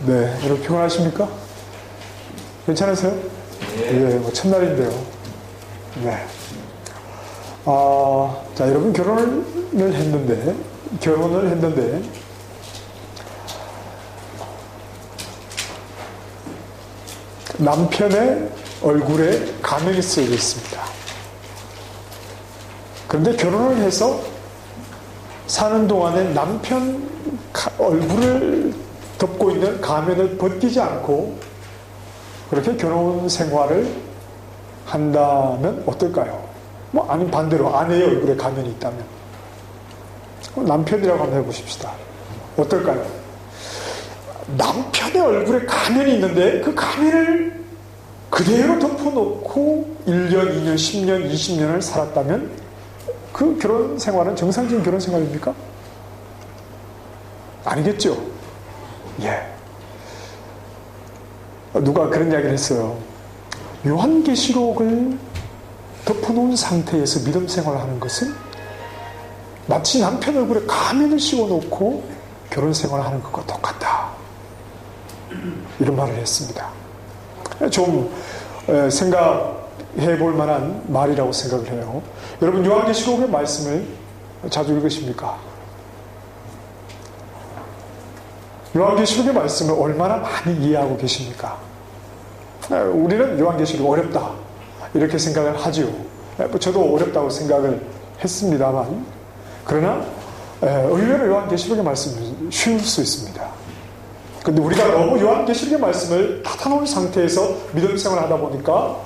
네, 여러분 피곤하십니까? 괜찮으세요? 네. 뭐 첫날인데요. 네. 자, 여러분 결혼을 했는데 남편의 얼굴에 가면이 쓰여져 있습니다. 그런데 결혼을 해서 사는 동안에 남편 얼굴을 덮고 있는 가면을 벗기지 않고 그렇게 결혼 생활을 한다면 어떨까요? 아니면 반대로 아내의 얼굴에 가면이 있다면 남편이라고 한번 해보십시다. 어떨까요? 남편의 얼굴에 가면이 있는데 그 가면을 그대로 덮어놓고 1년, 2년, 10년, 20년을 살았다면 그 결혼 생활은 정상적인 결혼 생활입니까? 아니겠죠? 예. 누가 그런 이야기를 했어요. 요한계시록을 덮어놓은 상태에서 믿음 생활을 하는 것은 마치 남편 얼굴에 가면을 씌워놓고 결혼 생활을 하는 것과 똑같다. 이런 말을 했습니다. 좀 생각해 볼 만한 말이라고 생각을 해요. 여러분 요한계시록의 말씀을 자주 읽으십니까? 요한계시록의 말씀을 얼마나 많이 이해하고 계십니까? 우리는 요한계시록 어렵다 이렇게 생각을 하지요. 저도 어렵다고 생각을 했습니다만 그러나 의외로 요한계시록의 말씀은 쉬울 수 있습니다. 그런데 우리가 너무 요한계시록의 말씀을 닫아놓은 상태에서 믿음 생활을 하다 보니까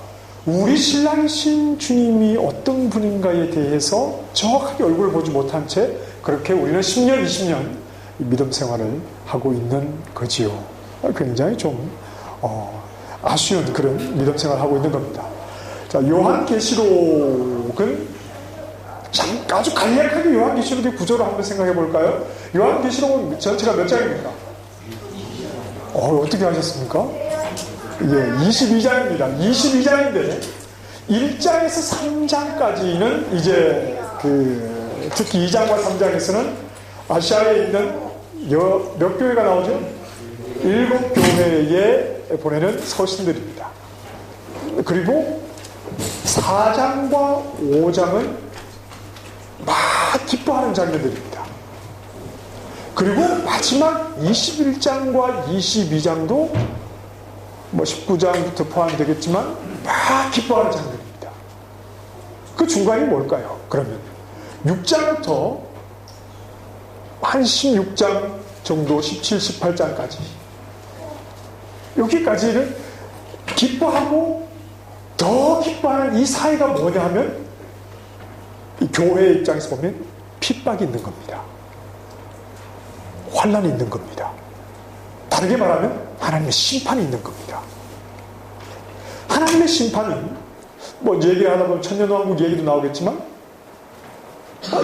우리 신랑이신 주님이 어떤 분인가에 대해서 정확하게 얼굴을 보지 못한 채 그렇게 우리는 10년, 20년 믿음 생활을 하고 있는 거지요. 굉장히 좀 아쉬운 그런 믿음 생활을 하고 있는 겁니다. 자, 요한계시록은 아주 간략하게 요한계시록의 구조를 한번 생각해 볼까요? 요한계시록은 전체가 몇 장입니까? 어떻게 하셨습니까? 예, 22장입니다. 22장인데 1장에서 3장까지는 이제 특히 2장과 3장에서는 아시아에 있는 몇 교회가 나오죠? 7교회에 보내는 서신들입니다. 그리고 4장과 5장은 막 기뻐하는 장면들입니다. 그리고 마지막 21장과 22장도 19장부터 포함되겠지만 막 기뻐하는 장면입니다. 그 중간이 뭘까요? 그러면 6장부터 한 16장 정도 17, 18장까지 여기까지는 기뻐하고 더 기뻐하는 이 사이가 뭐냐 하면 이 교회의 입장에서 보면 핍박이 있는 겁니다. 환난이 있는 겁니다. 다르게 말하면 하나님의 심판이 있는 겁니다. 하나님의 심판은 얘기를 하다 보면 천년왕국 얘기도 나오겠지만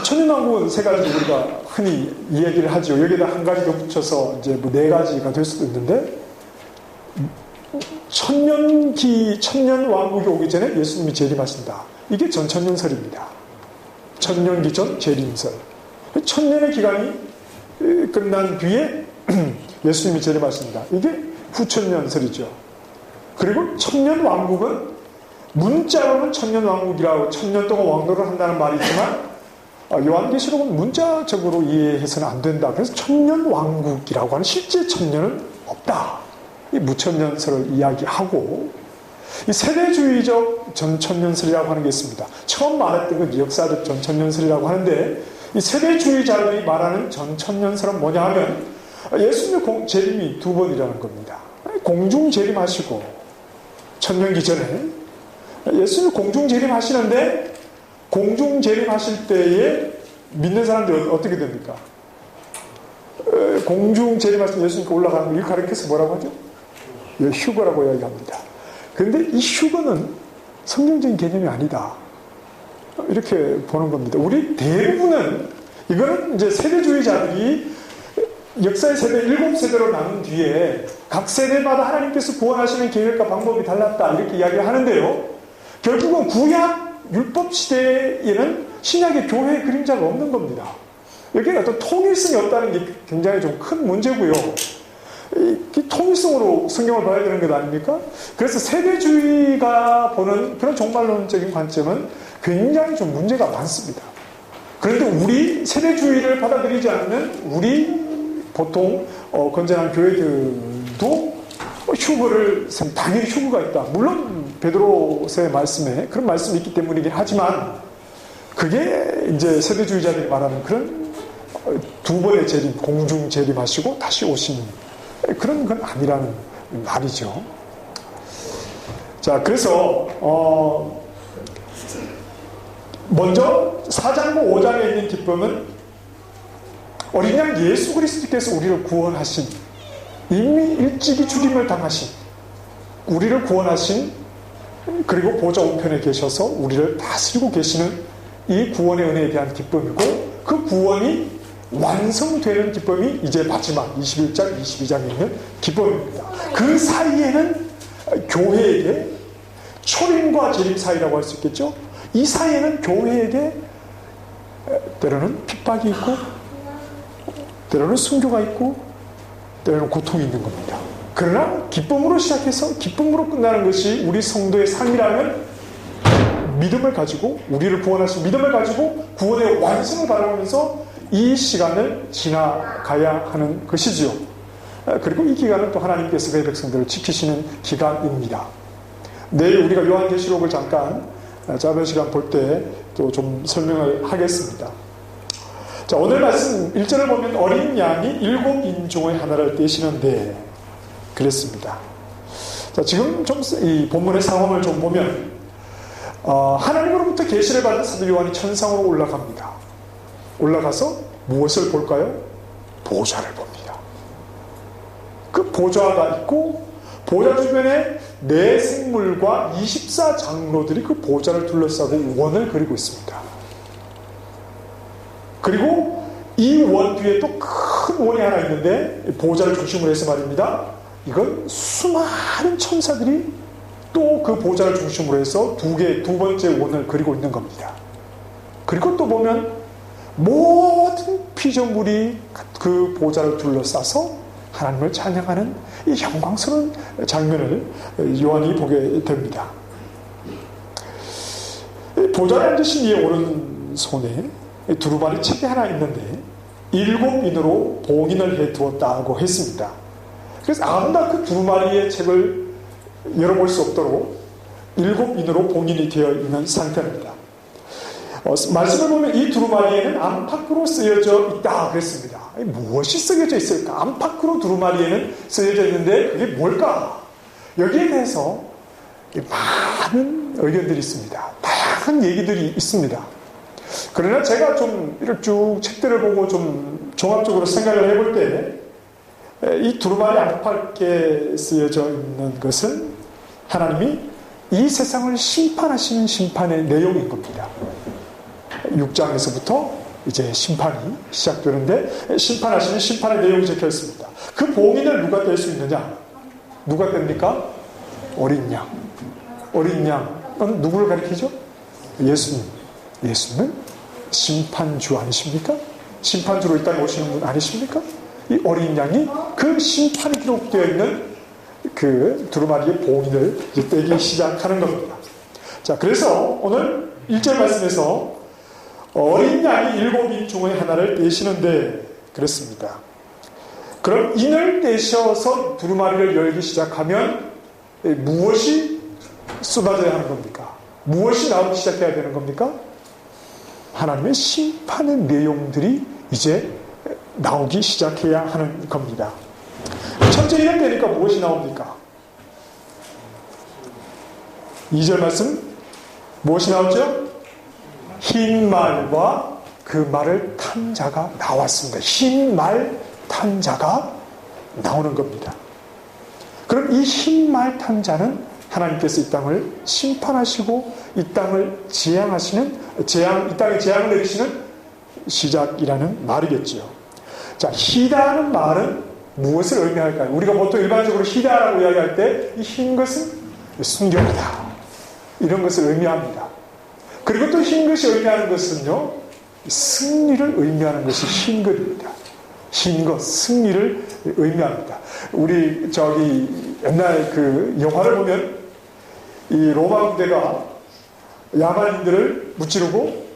천년왕국은 세 가지 우리가 흔히 이야기를 하죠. 여기다 한 가지 더 붙여서 이제 네 가지가 될 수도 있는데 천년왕국이 오기 전에 예수님이 재림하신다. 이게 전천년설입니다. 천년기 전 재림설. 천년의 기간이 끝난 뒤에 예수님이 재림하신다. 이게 후천년설이죠. 그리고 천년왕국은 문자로는 천년왕국이라고 천년 동안 왕노를 한다는 말이 있지만 요한계시록은 문자적으로 이해해서는 안 된다. 그래서 천년왕국이라고 하는 실제 천년은 없다. 이 무천년설을 이야기하고 이 세대주의적 전천년설이라고 하는 게 있습니다. 처음 말했던 건 역사적 전천년설이라고 하는데 이 세대주의자들이 말하는 전천년설은 뭐냐 하면 예수님의 재림이 두 번이라는 겁니다. 공중 재림하시고 천년기 전에 예수님이 공중 재림하시는데 공중 재림하실 때에 믿는 사람들이 어떻게 됩니까? 공중 재림하실 때 예수님께 올라가는 걸 가르쳐서 뭐라고 하죠? 휴거라고 이야기합니다. 그런데 이 휴거는 성경적인 개념이 아니다. 이렇게 보는 겁니다. 우리 대부분은 이거는 이제 세대주의자들이 역사의 세대 7세대로 나눈 뒤에 각 세대마다 하나님께서 구원하시는 계획과 방법이 달랐다 이렇게 이야기를 하는데요. 결국은 구약 율법 시대에는 신약의 교회의 그림자가 없는 겁니다. 여기에 어떤 통일성이 없다는 게 굉장히 좀 큰 문제고요. 이 통일성으로 성경을 봐야 되는 것 아닙니까? 그래서 세대주의가 보는 그런 종말론적인 관점은 굉장히 좀 문제가 많습니다. 그런데 우리 세대주의를 받아들이지 않는 우리 보통 건전한 교회들도 휴거를 당연히 휴거가 있다. 물론 베드로서의 말씀에 그런 말씀이 있기 때문이긴 하지만 그게 이제 세대주의자들이 말하는 그런 두 번의 재림, 공중 재림하시고 다시 오시는 그런 건 아니라는 말이죠. 자, 그래서 먼저 4장과 5장에 있는 기쁨은 어린 양 예수 그리스도께서 우리를 구원하신, 이미 일찍이 죽임을 당하신, 우리를 구원하신, 그리고 보좌 우편에 계셔서 우리를 다스리고 계시는 이 구원의 은혜에 대한 기쁨이고, 그 구원이 완성되는 기쁨이 이제 마지막 21장, 22장에 있는 기쁨입니다. 그 사이에는 교회에게 초림과 재림 사이라고 할 수 있겠죠. 이 사이에는 교회에게 때로는 핍박이 있고 때로는 순교가 있고 때로는 고통이 있는 겁니다. 그러나 기쁨으로 시작해서 기쁨으로 끝나는 것이 우리 성도의 삶이라면 믿음을 가지고, 우리를 구원하신 믿음을 가지고 구원의 완성을 바라보면서 이 시간을 지나가야 하는 것이지요. 그리고 이 기간은 또 하나님께서 그의 백성들을 지키시는 기간입니다. 내일 우리가 요한계시록을 잠깐 짧은 시간 볼 때 또 좀 설명을 하겠습니다. 자, 오늘 말씀 1절을 보면 어린 양이 7 인종의 하나를 떼시는데 그랬습니다. 자, 지금 좀 이 본문의 상황을 좀 보면 하나님으로부터 계시를 받은 사도 요한이 천상으로 올라갑니다. 올라가서 무엇을 볼까요? 보좌를 봅니다. 그 보좌가 있고 보좌 주변에 네 생물과 24장로들이 그 보좌를 둘러싸고 원을 그리고 있습니다. 그리고 이 원 뒤에 또 큰 원이 하나 있는데 보좌를 중심으로 해서 말입니다. 이건 수많은 천사들이 또 그 보좌를 중심으로 해서 두 번째 원을 그리고 있는 겁니다. 그리고 또 보면 모든 피조물이 그 보좌를 둘러싸서 하나님을 찬양하는 이 영광스러운 장면을 요한이 보게 됩니다. 보좌에 앉으신 이의 오른손에 두루마리 책이 하나 있는데 7인으로 봉인을 해두었다고 했습니다. 그래서 아무나 그 두루마리의 책을 열어볼 수 없도록 7인으로 봉인이 되어 있는 상태입니다. 말씀을 보면 이 두루마리에는 안팎으로 쓰여져 있다 그랬습니다. 무엇이 쓰여져 있을까? 안팎으로 두루마리에는 쓰여져 있는데 그게 뭘까? 여기에 대해서 많은 의견들이 있습니다. 다양한 얘기들이 있습니다. 그러나 제가 좀 이렇게 쭉 책들을 보고 좀 종합적으로 생각을 해볼 때 이 두루마리 안팎에 쓰여져 있는 것은 하나님이 이 세상을 심판하시는 심판의 내용인 겁니다. 6장에서부터 이제 심판이 시작되는데 심판하시는 심판의 내용이 적혀 있습니다. 그 봉인을 누가 뗄 수 있느냐? 누가 뗍니까? 어린 양. 어린 양은 누구를 가리키죠? 예수님. 예수님은 심판주 아니십니까? 심판주로 이 땅에 오시는 분 아니십니까? 이 어린 양이 그 심판이 기록되어 있는 그 두루마리의 봉인을 이제 떼기 시작하는 겁니다. 자, 그래서 오늘 1절 말씀에서 어린 양이 7인 중의 하나를 떼시는데 그랬습니다. 그럼 인을 떼셔서 두루마리를 열기 시작하면 무엇이 쏟아져야 하는 겁니까? 무엇이 나오기 시작해야 되는 겁니까? 하나님의 심판의 내용들이 이제 나오기 시작해야 하는 겁니다. 첫째 인을 떼니까 무엇이 나옵니까? 2절 말씀 무엇이 나오죠? 흰 말과 그 말을 탄 자가 나왔습니다. 흰 말 탄 자가 나오는 겁니다. 그럼 이 흰 말 탄 자는 하나님께서 이 땅을 심판하시고 이 땅을 재앙하시는 이 땅에 재앙을 내리시는 시작이라는 말이겠지요. 자, 희다는 말은 무엇을 의미할까요? 우리가 보통 일반적으로 희다라고 이야기할 때 이 흰 것은 순결하다 이런 것을 의미합니다. 그리고 또 흰 것이 의미하는 것은요, 승리를 의미하는 것이 흰 것입니다. 흰 것, 승리를 의미합니다. 우리 옛날 그 영화를 보면 이 로마 군대가 야만인들을 무찌르고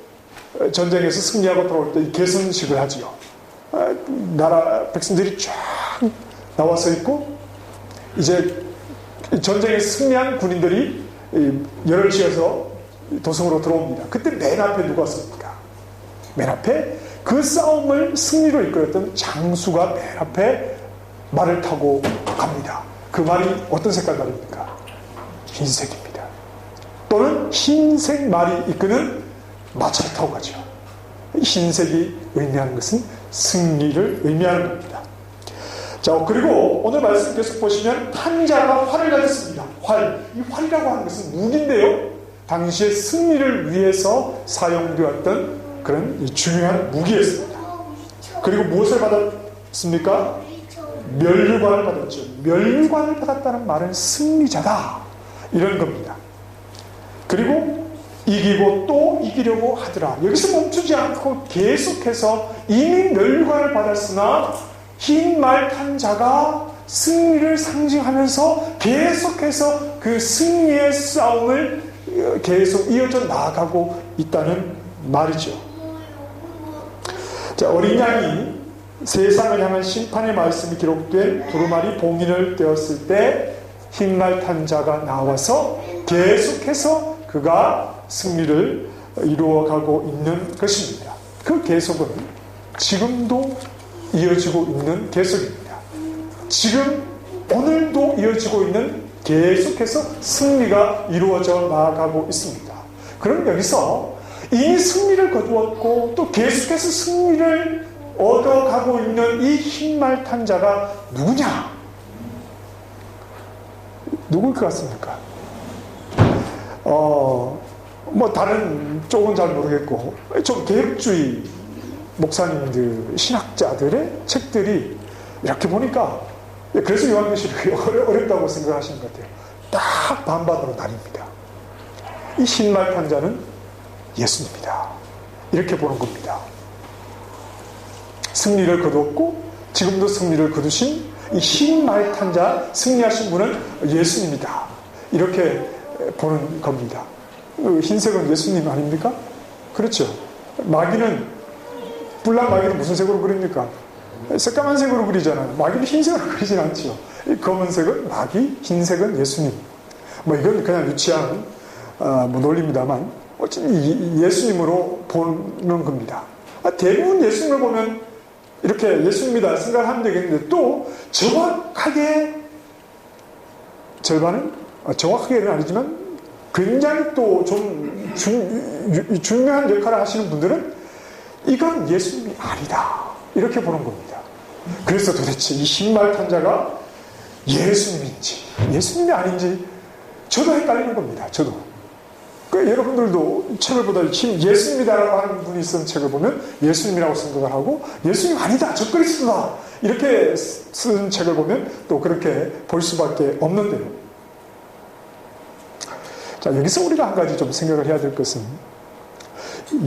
전쟁에서 승리하고 돌아올 때 개선식을 하지요. 나라 백성들이 쫙 나와서 있고 이제 전쟁에 승리한 군인들이 열을 지어서 도성으로 들어옵니다. 그때 맨 앞에 누가 섭니까? 맨 앞에 그 싸움을 승리로 이끌었던 장수가 맨 앞에 말을 타고 갑니다. 그 말이 어떤 색깔 말입니까? 흰색입니다. 또는 흰색 말이 이끄는 마차를 타고 가죠. 흰색이 의미하는 것은 승리를 의미하는 겁니다. 자, 그리고 오늘 말씀 계속 보시면 탄자가 활을 가졌습니다. 이 활이라고 하는 것은 무기인데요. 당시에 승리를 위해서 사용되었던 그런 중요한 무기였습니다. 그리고 무엇을 받았습니까? 면류관을 받았죠. 면류관을 받았다는 말은 승리자다, 이런 겁니다. 그리고 이기고 또 이기려고 하더라. 여기서 멈추지 않고 계속해서 이미 면류관을 받았으나 흰 말 탄 자가 승리를 상징하면서 계속해서 그 승리의 싸움을 계속 이어져 나아가고 있다는 말이죠. 자, 어린 양이 세상을 향한 심판의 말씀이 기록된 두루마리 봉인을 떼었을 때 흰 말 탄 자가 나와서 계속해서 그가 승리를 이루어가고 있는 것입니다. 그 계속은 지금도 이어지고 있는 계속입니다. 지금 오늘도 이어지고 있는 계속해서 승리가 이루어져 나아가고 있습니다. 그럼 여기서 이미 승리를 거두었고 또 계속해서 승리를 얻어가고 있는 이 흰말 탄 자가 누구냐? 누굴 것 같습니까? 다른 쪽은 잘 모르겠고 좀 개혁주의 목사님들, 신학자들의 책들이 이렇게 보니까, 그래서 요한계시록이 어렵다고 생각하시는 것 같아요. 딱 반반으로 나뉩니다. 이 흰말 탄 자는 예수님이다, 이렇게 보는 겁니다. 승리를 거두었고 지금도 승리를 거두신 이 흰말 탄 자, 승리하신 분은 예수님이다, 이렇게 보는 겁니다. 흰색은 예수님 아닙니까? 그렇죠. 뿔난 마귀는 무슨 색으로 그립니까? 새까만 색으로 그리잖아요. 마귀는 흰색으로 그리진 않죠. 검은색은 마귀, 흰색은 예수님. 이건 그냥 유치한 논리입니다만 어쨌든 예수님으로 보는 겁니다. 대부분 예수님을 보면 이렇게 예수님이다 생각하면 되겠는데, 또 정확하게 절반은 정확하게는 아니지만 굉장히 또 좀 중요한 역할을 하시는 분들은 이건 예수님이 아니다, 이렇게 보는 겁니다. 그래서 도대체 이 흰말 탄 자가 예수님인지 예수님이 아닌지 저도 헷갈리는 겁니다. 저도. 여러분들도 책을 보다 예수님이다라고 하는 분이 쓴 책을 보면 예수님이라고 생각을 하고, 예수님 아니다, 적그리스도다, 이렇게 쓴 책을 보면 또 그렇게 볼 수밖에 없는데요. 자, 여기서 우리가 한 가지 좀 생각을 해야 될 것은,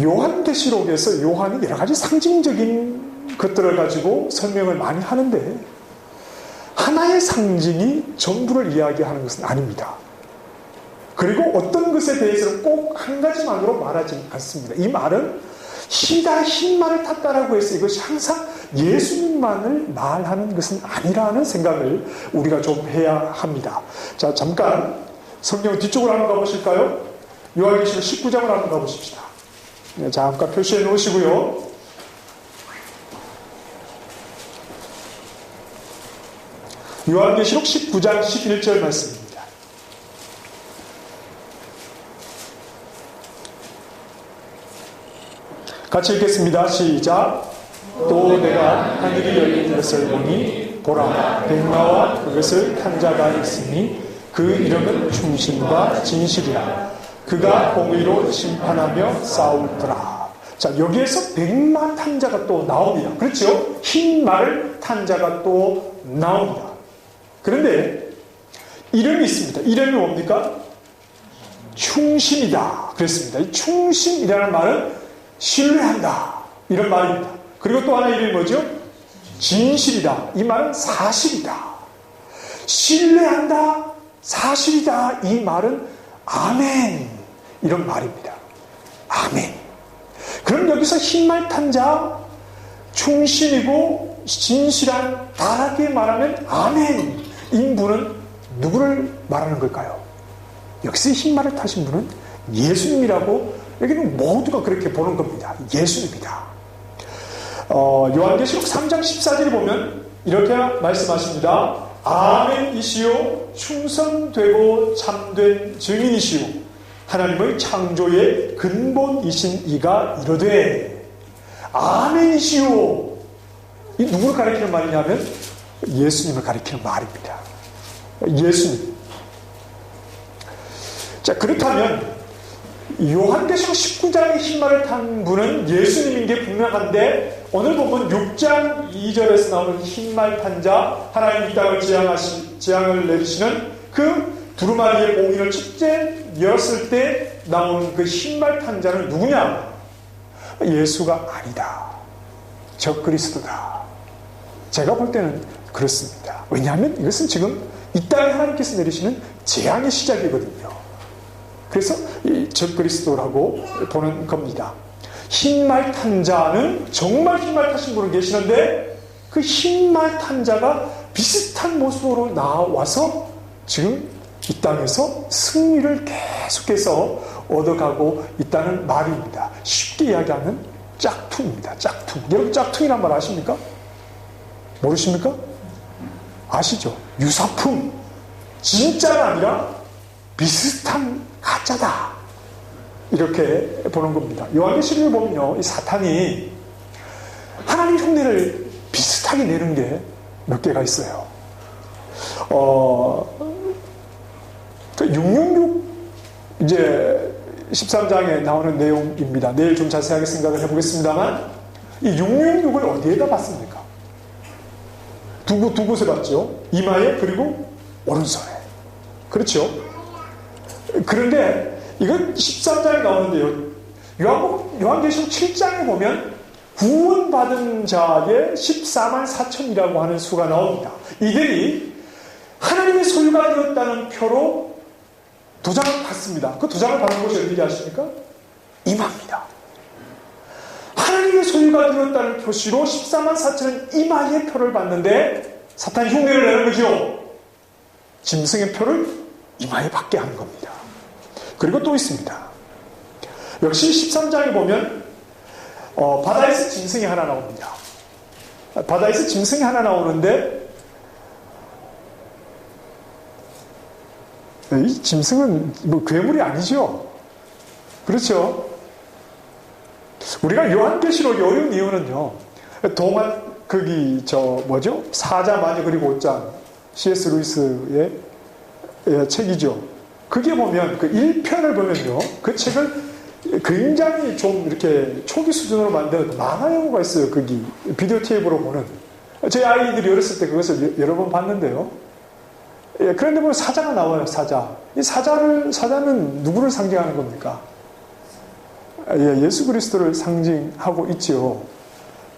요한계시록에서 요한이 여러 가지 상징적인 것들을 가지고 설명을 많이 하는데 하나의 상징이 전부를 이야기하는 것은 아닙니다. 그리고 어떤 것에 대해서는 꼭 한 가지만으로 말하지 않습니다. 이 말은 흰 말을 탔다라고 해서 이것이 항상 예수님만을 말하는 것은 아니라는 생각을 우리가 좀 해야 합니다. 자, 잠깐 성경 뒤쪽으로 한번 가보실까요? 요한계시록 19장을 한번 가보십시다. 네, 잠깐 표시해 놓으시고요. 요한계시록 19장 11절 말씀입니다. 같이 읽겠습니다. 시작. 또 내가 하늘이 열린 것을 보니 보라, 백마와 그것을 탄 자가 있으니 그 이름은 충신과 진실이라. 그가 공의로 심판하며 싸우더라. 자, 여기에서 백마 탄 자가 또 나옵니다. 그렇죠? 흰 말을 탄 자가 또 나옵니다. 그런데 이름이 있습니다. 이름이 뭡니까? 충신이다 그랬습니다. 이 충신이라는 말은 신뢰한다, 이런 말입니다. 그리고 또 하나 이름이 뭐죠? 진실이다. 이 말은 사실이다. 신뢰한다. 사실이다. 이 말은 아멘. 이런 말입니다. 아멘. 그럼 여기서 흰말 탄 자, 충신이고 진실한 다르게 말하면 아멘. 인분은 누구를 말하는 걸까요? 여기서 흰말을 타신 분은 예수님이라고 여기는 모두가 그렇게 보는 겁니다. 예수님이다. 요한계시록 3장 14절에 보면 이렇게 말씀하십니다. 아멘이시오 충성되고 참된 증인이시오 하나님의 창조의 근본이신 이가 이르되 아멘이시오. 이 누구를 가리키는 말이냐면 예수님을 가리키는 말입니다. 예수님. 자, 그렇다면 요한계시록 19장의 흰말을 탄 분은 예수님인 게 분명한데 오늘 보면 6장 2절에서 나오는 흰말 탄 자, 하나님 이 땅을 재앙을 내리시는 그 두루마리의 봉인을 첫째 열었을 때 나오는 그 흰말 탄 자는 누구냐? 예수가 아니다. 적그리스도다. 제가 볼 때는 그렇습니다. 왜냐하면 이것은 지금 이 땅에 하나님께서 내리시는 재앙의 시작이거든요. 그래서 이 적그리스도라고 보는 겁니다. 흰말 탄 자는 정말 흰말 타신 분은 계시는데 그 흰말 탄 자가 비슷한 모습으로 나와서 지금 이 땅에서 승리를 계속해서 얻어가고 있다는 말입니다. 쉽게 이야기하면 짝퉁입니다. 짝퉁. 여러분 짝퉁이란 말 아십니까? 모르십니까? 아시죠? 유사품. 진짜가 아니라 비슷한 가짜다. 이렇게 보는 겁니다. 요한계시록에 보면요, 이 사탄이 하나님 흉내를 비슷하게 내는 게 몇 개가 있어요. 666 이제 13장에 나오는 내용입니다. 내일 좀 자세하게 생각을 해보겠습니다만 이 666을 어디에다 봤습니까? 두 곳에 봤죠. 이마에 그리고 오른손에. 그렇죠. 그런데 이건 13장에 나오는데요. 요한계시록 7장에 보면 구원받은 자의 14만 4천이라고 하는 수가 나옵니다. 이들이 하나님의 소유가 되었다는 표로 도장을 받습니다. 그 도장을 받는 곳이 어디지 아십니까? 이마입니다. 하나님의 소유가 되었다는 표시로 14만 4천은 이마의 표를 받는데 사탄이 흉내를 내는 거죠. 짐승의 표를 이마에 받게 하는 겁니다. 그리고 또 있습니다. 역시 13장에 보면 바다에서 짐승이 하나 나옵니다. 바다에서 짐승이 하나 나오는데 이 짐승은 뭐 괴물이 아니죠. 그렇죠. 우리가 요한계시록이 어려운 이유는요. 동안 사자 마녀 그리고 옷장 C.S. 루이스의 책이죠. 그게 보면 그 1편을 보면요. 그 책을 굉장히 좀 이렇게 초기 수준으로 만든 만화 영화가 있어요. 거기 비디오 테이프로 보는. 저희 아이들이 어렸을 때 그것을 여러 번 봤는데요. 그런데 보면 사자가 나와요. 사자. 이 사자는 누구를 상징하는 겁니까? 예수 그리스도를 상징하고 있죠.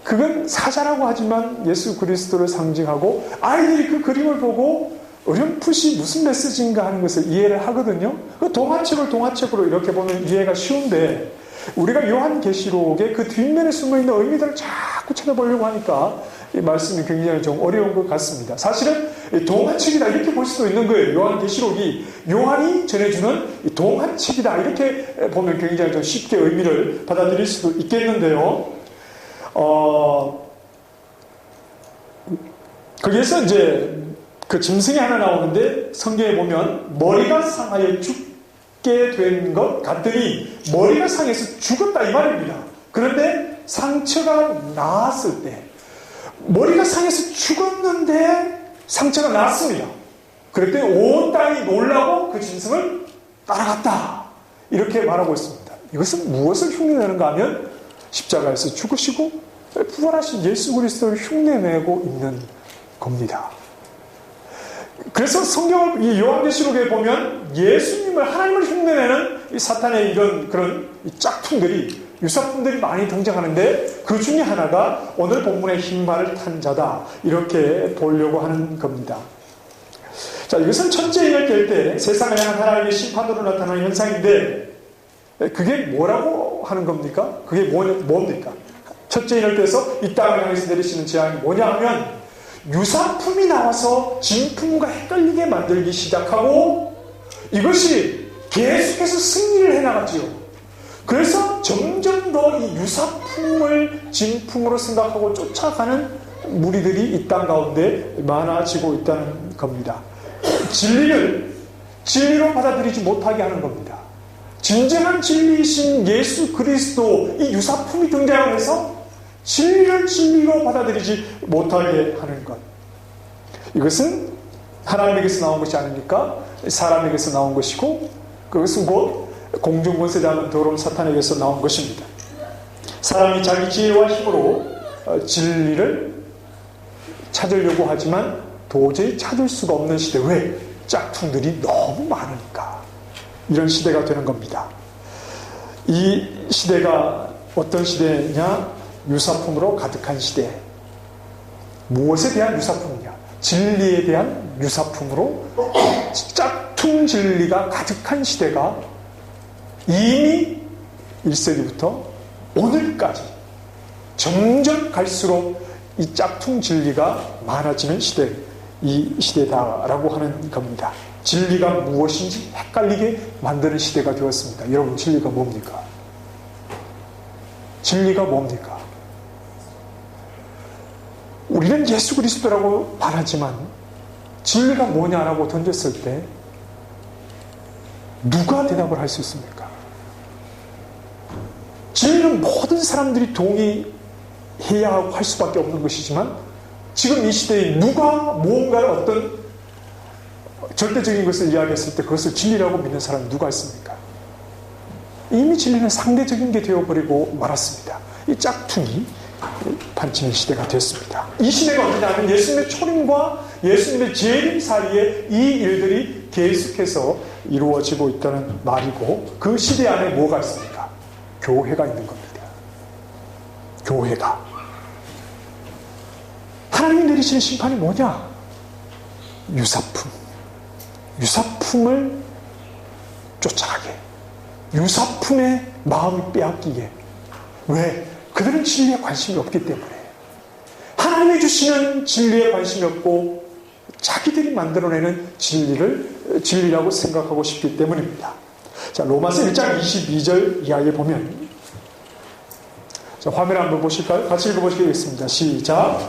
그건 사자라고 하지만 예수 그리스도를 상징하고 아이들이 그 그림을 보고 어렴풋이 무슨 메시지인가 하는 것을 이해를 하거든요. 그 동화책으로 이렇게 보면 이해가 쉬운데 우리가 요한계시록의 그 뒷면에 숨어있는 의미들을 자꾸 찾아보려고 하니까 이 말씀이 굉장히 좀 어려운 것 같습니다. 사실은 동화책이다 이렇게 볼 수도 있는 거예요. 요한계시록이 요한이 전해주는 동화책이다 이렇게 보면 굉장히 좀 쉽게 의미를 받아들일 수도 있겠는데요. 거기에서 이제 그 짐승이 하나 나오는데 성경에 보면 머리가 상하여 죽게 된 것 같더니 머리가 상해서 죽었다 이 말입니다. 그런데 상처가 나았을 때 머리가 상해서 죽었는데 상처가 났습니다. 그럴 때 온 땅이 놀라고 그 짐승을 따라갔다 이렇게 말하고 있습니다. 이것은 무엇을 흉내내는가 하면 십자가에서 죽으시고 부활하신 예수 그리스도를 흉내내고 있는 겁니다. 그래서 성경을 이 요한계시록에 보면 예수님을 하나님을 흉내내는 이 사탄의 이런 그런 이 짝퉁들이 유사품들이 많이 등장하는데 그 중에 하나가 오늘 본문의 흰말을 탄 자다, 이렇게 보려고 하는 겁니다. 자, 이것은 첫째인을 깰 때 세상을 향한 하나님의 심판으로 나타나는 현상인데, 그게 뭐라고 하는 겁니까? 그게 뭡니까? 첫째인을 깰서 이 땅을 향해서 내리시는 재앙이 뭐냐 하면, 유사품이 나와서 진품과 헷갈리게 만들기 시작하고, 이것이 계속해서 승리를 해나가지요. 그래서 점점 더 이 유사품을 진품으로 생각하고 쫓아가는 무리들이 이 땅 가운데 많아지고 있다는 겁니다. 진리를 진리로 받아들이지 못하게 하는 겁니다. 진정한 진리이신 예수 그리스도, 이 유사품이 등장해서 진리를 진리로 받아들이지 못하게 하는 것. 이것은 하나님에게서 나온 것이 아닙니까? 사람에게서 나온 것이고, 그것은 곧 공중권세자는 더러운 사탄에게서 나온 것입니다. 사람이 자기 지혜와 힘으로 진리를 찾으려고 하지만 도저히 찾을 수가 없는 시대. 왜? 짝퉁들이 너무 많으니까. 이런 시대가 되는 겁니다. 이 시대가 어떤 시대냐? 유사품으로 가득한 시대. 무엇에 대한 유사품이냐? 진리에 대한 유사품으로 짝퉁 진리가 가득한 시대가 이미 1세기부터 오늘까지 점점 갈수록 이 짝퉁 진리가 많아지는 시대, 이 시대다라고 하는 겁니다. 진리가 무엇인지 헷갈리게 만드는 시대가 되었습니다. 여러분, 진리가 뭡니까? 진리가 뭡니까? 우리는 예수 그리스도라고 말하지만 진리가 뭐냐라고 던졌을 때 누가 대답을 할 수 있습니까? 진리는 모든 사람들이 동의해야 하고 할 수밖에 없는 것이지만, 지금 이 시대에 누가 무언가를 어떤 절대적인 것을 이야기했을 때 그것을 진리라고 믿는 사람이 누가 있습니까? 이미 진리는 상대적인 게 되어버리고 말았습니다. 이 짝퉁이 판치는 시대가 됐습니다. 이 시대가 어디냐면 예수님의 초림과 예수님의 재림 사이에 이 일들이 계속해서 이루어지고 있다는 말이고, 그 시대 안에 뭐가 있습니까? 교회가 있는 겁니다. 교회가. 하나님이 내리시는 심판이 뭐냐? 유사품. 유사품을 쫓아가게. 유사품의 마음을 빼앗기게. 왜? 그들은 진리에 관심이 없기 때문에. 하나님이 주시는 진리에 관심이 없고 자기들이 만들어내는 진리라고 생각하고 싶기 때문입니다. 자, 로마서 1장 22절 이하에 보면, 자, 화면 한번 보실까요? 같이 읽어보시겠습니다. 시작.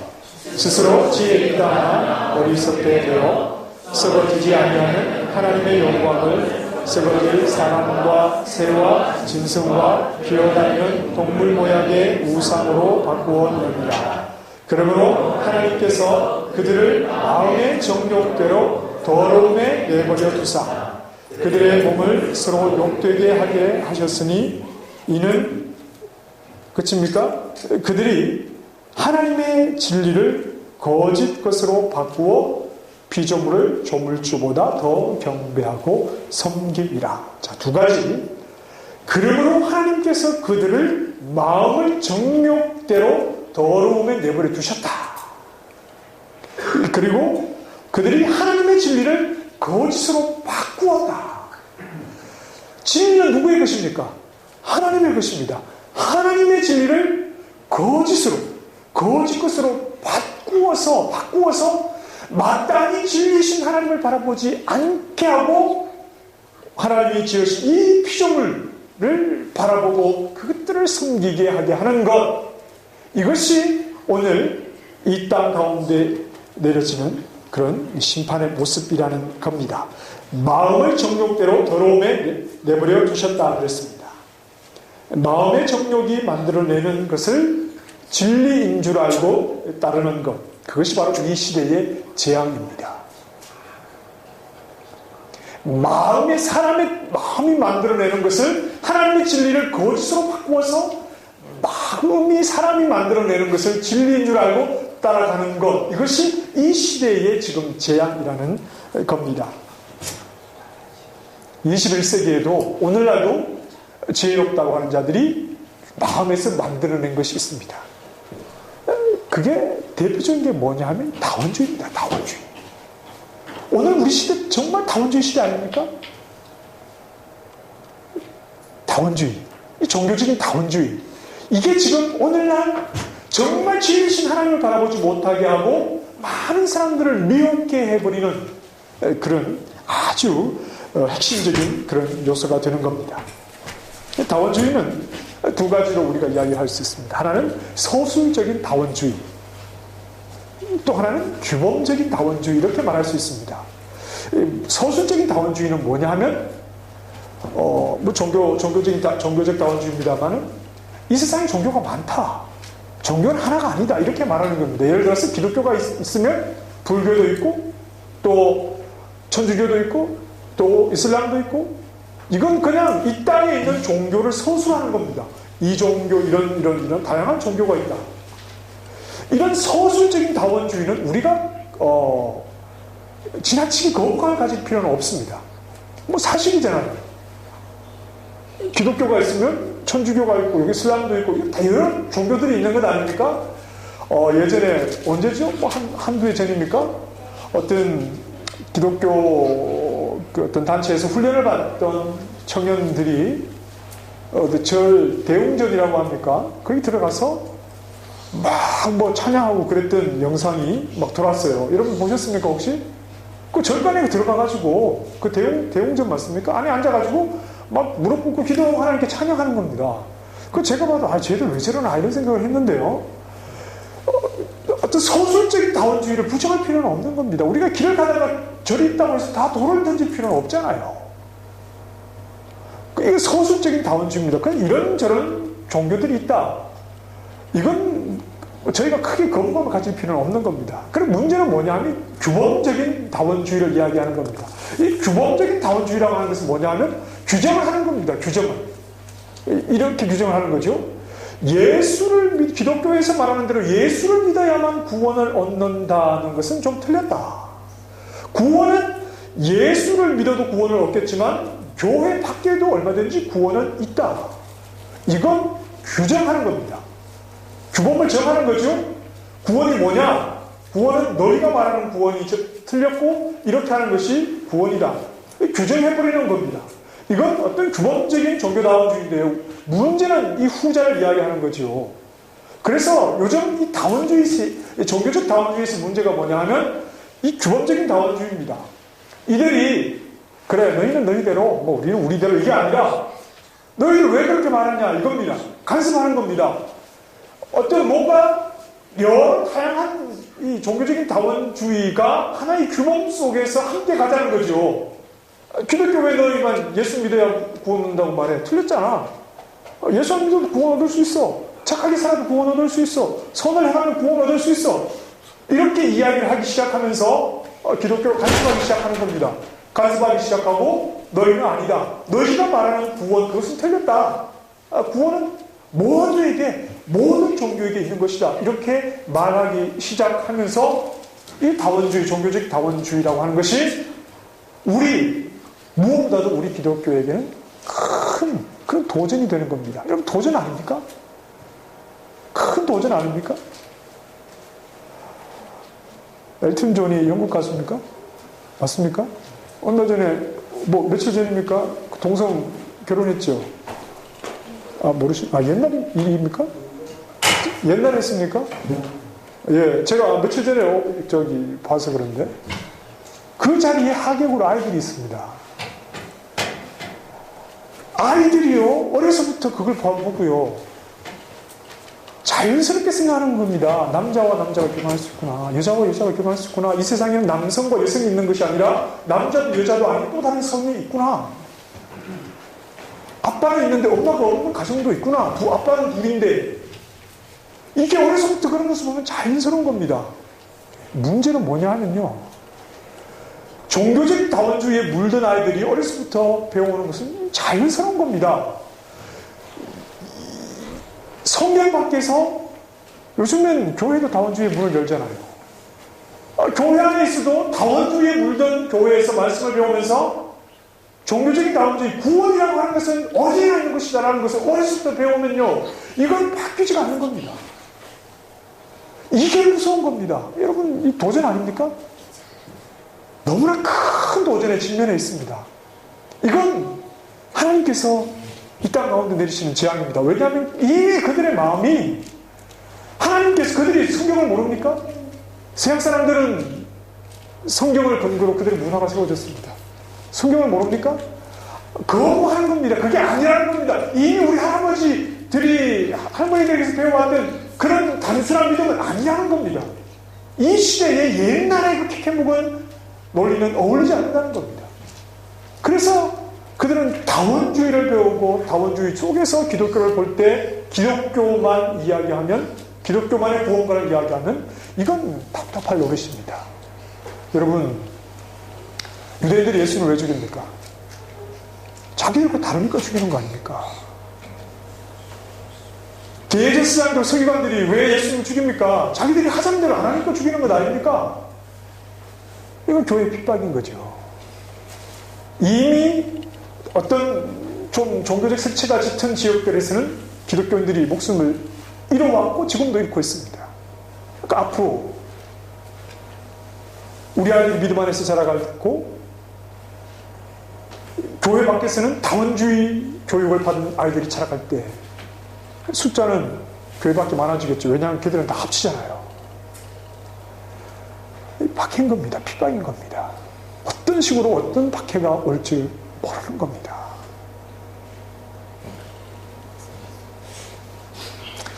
스스로 지혜 있다 어리석게 되어 썩어지지 아니하는 하나님의 영광을 썩어질 사람과 새와 짐승과 기어다니는 동물 모양의 우상으로 바꾸었느니라. 그러므로 하나님께서 그들을 마음의 정욕대로 더러움에 내버려 두사 그들의 몸을 서로 욕되게 하게 하셨으니, 이는 그치입니까? 그들이 하나님의 진리를 거짓 것으로 바꾸어 피조물을 조물주보다 더 경배하고 섬김이라. 자, 두 가지. 그러므로 하나님께서 그들을 마음을 정욕대로 더러움에 내버려 두셨다. 그리고 그들이 하나님의 진리를 거짓으로 바꾸었다. 진리는 누구의 것입니까? 하나님의 것입니다. 하나님의 진리를 거짓 것으로 바꾸어서 마땅히 진리이신 하나님을 바라보지 않게 하고, 하나님이 지으신 이 피조물을 바라보고 그것들을 섬기게 하게 하는 것, 이것이 오늘 이 땅 가운데 내려지는 그런 심판의 모습이라는 겁니다. 마음을 정욕대로 더러움에 내버려 두셨다 그랬습니다. 마음의 정욕이 만들어내는 것을 진리인 줄 알고 따르는 것, 그것이 바로 이 시대의 재앙입니다. 사람의 마음이 만들어내는 것을, 하나님의 진리를 거짓으로 바꾸어서 사람이 만들어내는 것을 진리인 줄 알고 따라가는 것, 이것이 이 시대의 지금 재앙이라는 겁니다. 21세기에도 오늘날도 지혜롭다고 하는 자들이 마음에서 만들어낸 것이 있습니다. 그게 대표적인 게 뭐냐 하면 다원주의입니다. 다원주의. 오늘 우리 시대 정말 다원주의 시대 아닙니까? 다원주의. 이 종교적인 다원주의. 이게 지금 오늘날 정말 진리신 하나님을 바라보지 못하게 하고 많은 사람들을 미혹게 해버리는 그런 아주 핵심적인 그런 요소가 되는 겁니다. 다원주의는 두 가지로 우리가 이야기할 수 있습니다. 하나는 서술적인 다원주의, 또 하나는 규범적인 다원주의, 이렇게 말할 수 있습니다. 서술적인 다원주의는 뭐냐 하면 종교적 다원주의입니다만은 이 세상에 종교가 많다, 종교는 하나가 아니다, 이렇게 말하는 겁니다. 예를 들어서 기독교가 있으면 불교도 있고 또 천주교도 있고 또 이슬람도 있고, 이건 그냥 이 땅에 있는 종교를 서술하는 겁니다. 이 종교, 이런 다양한 종교가 있다. 이런 서술적인 다원주의는 우리가 지나치게 거부감을 가질 필요는 없습니다. 뭐 사실이잖아요. 기독교가 있으면 천주교가 있고 여기 이슬람도 있고 다양한 종교들이 있는 것 아닙니까? 예전에 언제죠? 뭐 한두 해 전입니까? 어떤 기독교 어떤 단체에서 훈련을 받던 청년들이 절 대웅전이라고 합니까? 거기 들어가서 막 뭐 찬양하고 그랬던 영상이 막 돌았어요. 여러분 보셨습니까 혹시? 그 절간에 들어가가지고 그 대웅전 맞습니까? 안에 앉아가지고 막 무릎 꿇고 기도하고 하나님께 찬양하는 겁니다. 그 제가 봐도 쟤들 왜 저러나 이런 생각을 했는데요. 어떤 서술적인 다원주의를 부정할 필요는 없는 겁니다. 우리가 길을 가다가 절이 있다고 해서 다 돌을 던질 필요는 없잖아요. 이게 서술적인 다원주의입니다. 그냥 이런저런 종교들이 있다. 이건 저희가 크게 거부감을 가질 필요는 없는 겁니다. 그럼 문제는 뭐냐 하면 규범적인 다원주의를 이야기하는 겁니다. 이 규범적인 다원주의라고 하는 것은 뭐냐 하면 규정을 하는 겁니다. 규정을. 이렇게 규정을 하는 거죠. 기독교에서 말하는 대로 예수를 믿어야만 구원을 얻는다는 것은 좀 틀렸다. 구원은 예수를 믿어도 구원을 얻겠지만 교회 밖에도 얼마든지 구원은 있다. 이건 규정하는 겁니다. 규범을 정하는 거죠. 구원이 뭐냐? 구원은 너희가 말하는 구원이 틀렸고 이렇게 하는 것이 구원이다. 규정해버리는 겁니다. 이건 어떤 규범적인 종교다원주의인데요. 문제는 이 후자를 이야기하는 거죠. 그래서 요즘 이 종교적 다원주의에서 문제가 뭐냐 하면 이 규범적인 다원주의입니다. 이들이 그래 너희는 너희대로 뭐 우리는 우리대로 이게 아니라 너희들 왜 그렇게 말하냐 이겁니다. 간섭하는 겁니다. 어떤 뭔가 여러 다양한 이 종교적인 다원주의가 하나의 규범 속에서 함께 가자는 거죠. 기독교 왜 너희만 예수 믿어야 구원 얻는다고 말해? 틀렸잖아. 예수 안 믿어도 구원 얻을 수 있어. 착하게 살아도 구원 얻을 수 있어. 선을 행하면 구원 얻을 수 있어. 이렇게 이야기를 하기 시작하면서 기독교를 간섭하기 시작하는 겁니다. 간섭하기 시작하고 너희는 아니다. 너희가 말하는 구원 그것은 틀렸다. 구원은 모두에게 모든 종교에게 있는 것이다. 이렇게 말하기 시작하면서 이 다원주의, 종교적 다원주의라고 하는 것이 무엇보다도 우리 기독교에게는 큰 도전이 되는 겁니다. 여러분 도전 아닙니까? 큰 도전 아닙니까? 엘튼 존이 영국 가수입니까? 맞습니까? 얼마 전에 며칠 전입니까? 동성 결혼했죠. 옛날 일입니까? 옛날에 했습니까? 예, 제가 며칠 전에 봐서 그런데 그 자리에 하객으로 아이들이 있습니다. 아이들이요 어려서부터 그걸 보고요 자연스럽게 생각하는 겁니다. 남자와 남자가 결혼할 수 있구나, 여자와 여자가 결혼할 수 있구나, 이 세상에는 남성과 여성이 있는 것이 아니라 남자도 여자도 아닌 또 다른 성이 있구나, 아빠는 있는데 엄마가 없는 가정도 있구나, 아빠는 둘인데, 이게 어려서부터 그런 것을 보면 자연스러운 겁니다. 문제는 뭐냐 하면요, 종교적 다원주의에 물든 아이들이 어려서부터 배워오는 것은 자연스러운 겁니다. 성경 밖에서 요즘엔 교회도 다원주의의 문을 열잖아요. 교회 안에 있어도 다원주의에 물든 교회에서 말씀을 배우면서 종교적인 다원주의, 구원이라고 하는 것은 어디에 있는 것이다라는 것을 어렸을 때 배우면요, 이건 바뀌지가 않는 겁니다. 이게 무서운 겁니다. 여러분, 이 도전 아닙니까? 너무나 큰 도전에 직면해 있습니다. 이건 하나님께서 이 땅 가운데 내리시는 재앙입니다. 왜냐하면 이미 그들의 마음이, 하나님께서, 그들이 성경을 모릅니까? 서양 사람들은 성경을 근거로 그들의 문화가 세워졌습니다. 성경을 모릅니까? 거부하는 겁니다. 그게 아니라는 겁니다. 이미 우리 할머니들에게서 배워왔던 그런 단순한 믿음은 아니라는 겁니다. 이 시대에 옛날의 그 캐캐묵은 논리는 어울리지 않는다는 겁니다. 그래서 그들은 다원주의를 배우고, 다원주의 속에서 기독교를 볼 때 기독교만 이야기하면, 기독교만의 구원관을 이야기하면 이건 답답할 노릇입니다. 여러분, 유대인들이 예수님을 왜 죽입니까? 자기들과 다르니까 죽이는 거 아닙니까? 대제사장들, 서기관들이 왜 예수님을 죽입니까? 자기들이 하자는 대로 안 하니까 죽이는 것 아닙니까? 이건 교회의 핍박인 거죠. 이미 어떤 좀 종교적 색채가 짙은 지역들에서는 기독교인들이 목숨을 잃어왔고 지금도 잃고 있습니다. 그러니까 앞으로 우리 아이들이 믿음 안에서 자라가고 교회 밖에서는 다원주의 교육을 받은 아이들이 자라갈 때 숫자는 교회 밖에 많아지겠죠. 왜냐하면 걔들은 다 합치잖아요. 박해인 겁니다. 핍박인 겁니다. 어떤 식으로 어떤 박해가 올지 모르는 겁니다.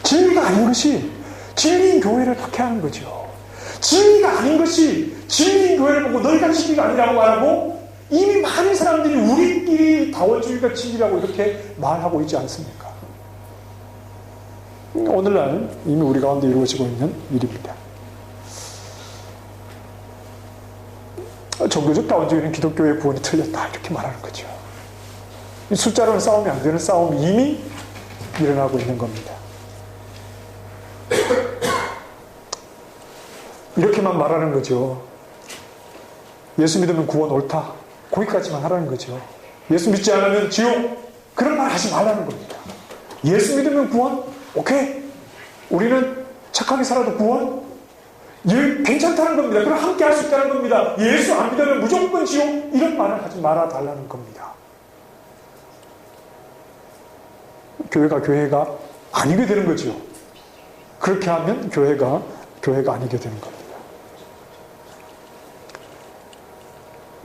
진리가 아닌 것이 진리인 교회를 박해하는 거죠. 진리가 아닌 것이 진리인 교회를 보고 너희가 진리가 아니라고 말하고, 이미 많은 사람들이 우리끼리 다원주의가 진리라고 이렇게 말하고 있지 않습니까? 오늘날 이미 우리 가운데 이루어지고 있는 일입니다. 종교적 다원주의는 기독교의 구원이 틀렸다, 이렇게 말하는 거죠. 숫자로는 싸움이 안 되는 싸움이 이미 일어나고 있는 겁니다. 이렇게만 말하는 거죠. 예수 믿으면 구원 옳다, 거기까지만 하라는 거죠. 예수 믿지 않으면 지옥, 그런 말 하지 말라는 겁니다. 예수 믿으면 구원? 오케이. 우리는 착하게 살아도 구원? 괜찮다는 겁니다. 그럼 함께 할 수 있다는 겁니다. 예수 안 믿으면 무조건 지옥, 이런 말을 하지 말아달라는 겁니다. 교회가 아니게 되는 거죠. 그렇게 하면 교회가 아니게 되는 겁니다.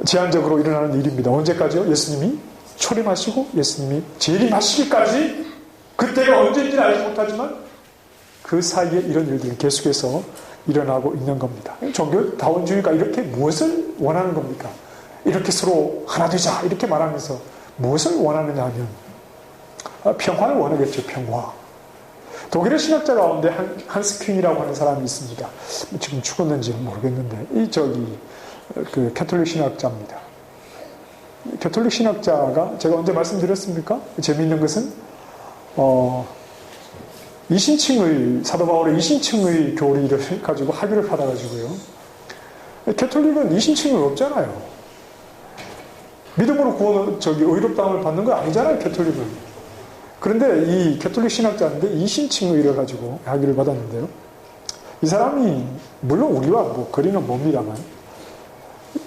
제한적으로 일어나는 일입니다. 언제까지요? 예수님이 초림하시고 예수님이 재림하시기까지, 그때가 언제인지는 알지 못하지만 그 사이에 이런 일들은 계속해서 일어나고 있는 겁니다. 종교 다원주의가 이렇게 무엇을 원하는 겁니까? 이렇게 서로 하나 되자 이렇게 말하면서 무엇을 원하느냐 하면 평화를 원하겠죠. 평화. 독일의 신학자 가운데 한스 퀸이라고 하는 사람이 있습니다. 지금 죽었는지는 모르겠는데 그 캐톨릭 신학자입니다. 캐톨릭 신학자가, 제가 언제 말씀드렸습니까? 재미있는 것은 사도 바울의 이신층의 교리를 가지고 학위를 받아가지고요. 캐톨릭은 이신층이 없잖아요. 믿음으로 의롭다함을 받는 거 아니잖아요, 캐톨릭은. 그런데 이 캐톨릭 신학자인데 이신층의를 가지고 학위를 받았는데요. 이 사람이, 물론 우리와 거리는 멉니다만,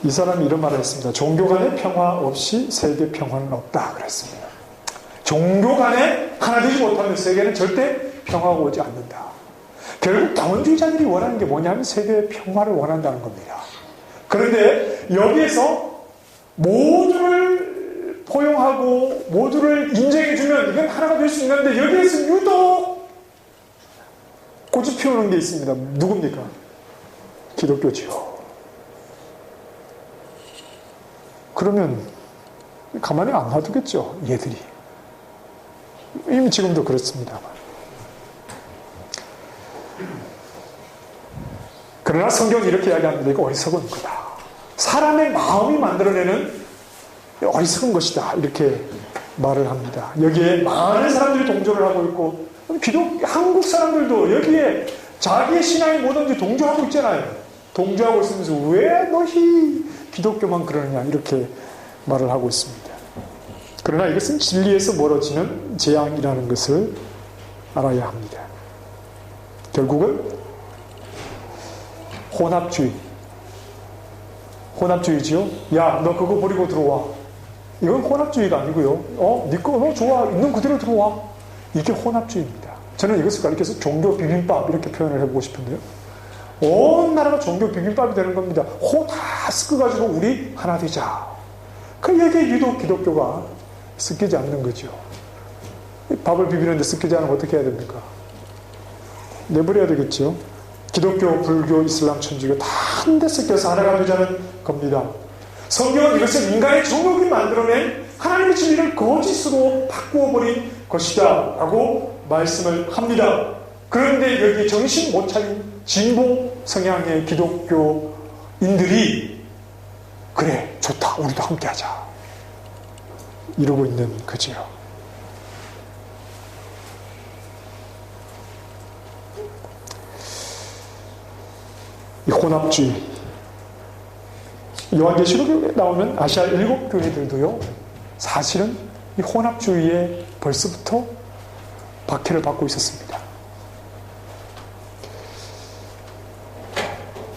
이 사람이 이런 말을 했습니다. 종교 간의 평화 없이 세계 평화는 없다, 그랬습니다. 종교 간에 하나 되지 못하면 세계는 절대 평화가 오지 않는다. 결국 다원주의자들이 원하는 게 뭐냐면 세계의 평화를 원한다는 겁니다. 그런데 여기에서 모두를 포용하고 모두를 인정해주면 이건 하나가 될 수 있는데, 여기에서 유독 꽃이 피우는 게 있습니다. 누굽니까? 기독교지요. 그러면 가만히 안 놔두겠죠, 얘들이. 이미 지금도 그렇습니다만. 그러나 성경이 이렇게 이야기합니다. 이거 어리석은 거다. 사람의 마음이 만들어내는 어리석은 것이다, 이렇게 말을 합니다. 여기에 많은 사람들이 동조를 하고 있고, 한국 사람들도 여기에 자기의 신앙이 뭐든지 동조하고 있잖아요. 동조하고 있으면서 왜 너희 기독교만 그러느냐, 이렇게 말을 하고 있습니다. 그러나 이것은 진리에서 멀어지는 재앙이라는 것을 알아야 합니다. 결국은 혼합주의지요. 야, 너 그거 버리고 들어와. 이건 혼합주의가 아니고요. 네 거, 너 좋아. 있는 그대로 들어와. 이게 혼합주의입니다. 저는 이것을 가리켜서 종교 비빔밥 이렇게 표현을 해보고 싶은데요. 온 나라가 종교 비빔밥이 되는 겁니다. 호 다 섞어가지고 우리 하나 되자. 그 얘기에 유독 기독교가 섞이지 않는 거죠. 밥을 비비는데 섞이지 않으면 어떻게 해야 됩니까? 내버려야 되겠죠. 기독교, 불교, 이슬람, 천주교 다 한데 섞여서 하나가 되자는 겁니다. 성경은 이것을 인간의 정욕이 만들어낸 하나님의 진리를 거짓으로 바꾸어버린 것이다 라고 말씀을 합니다. 그런데 여기 정신 못 차린 진보 성향의 기독교인들이 그래 좋다 우리도 함께하자 이러고 있는 거지요. 이 혼합주의, 요한계시록에 나오는 아시아 7교회들도요 사실은 이 혼합주의에 벌써부터 박해를 받고 있었습니다.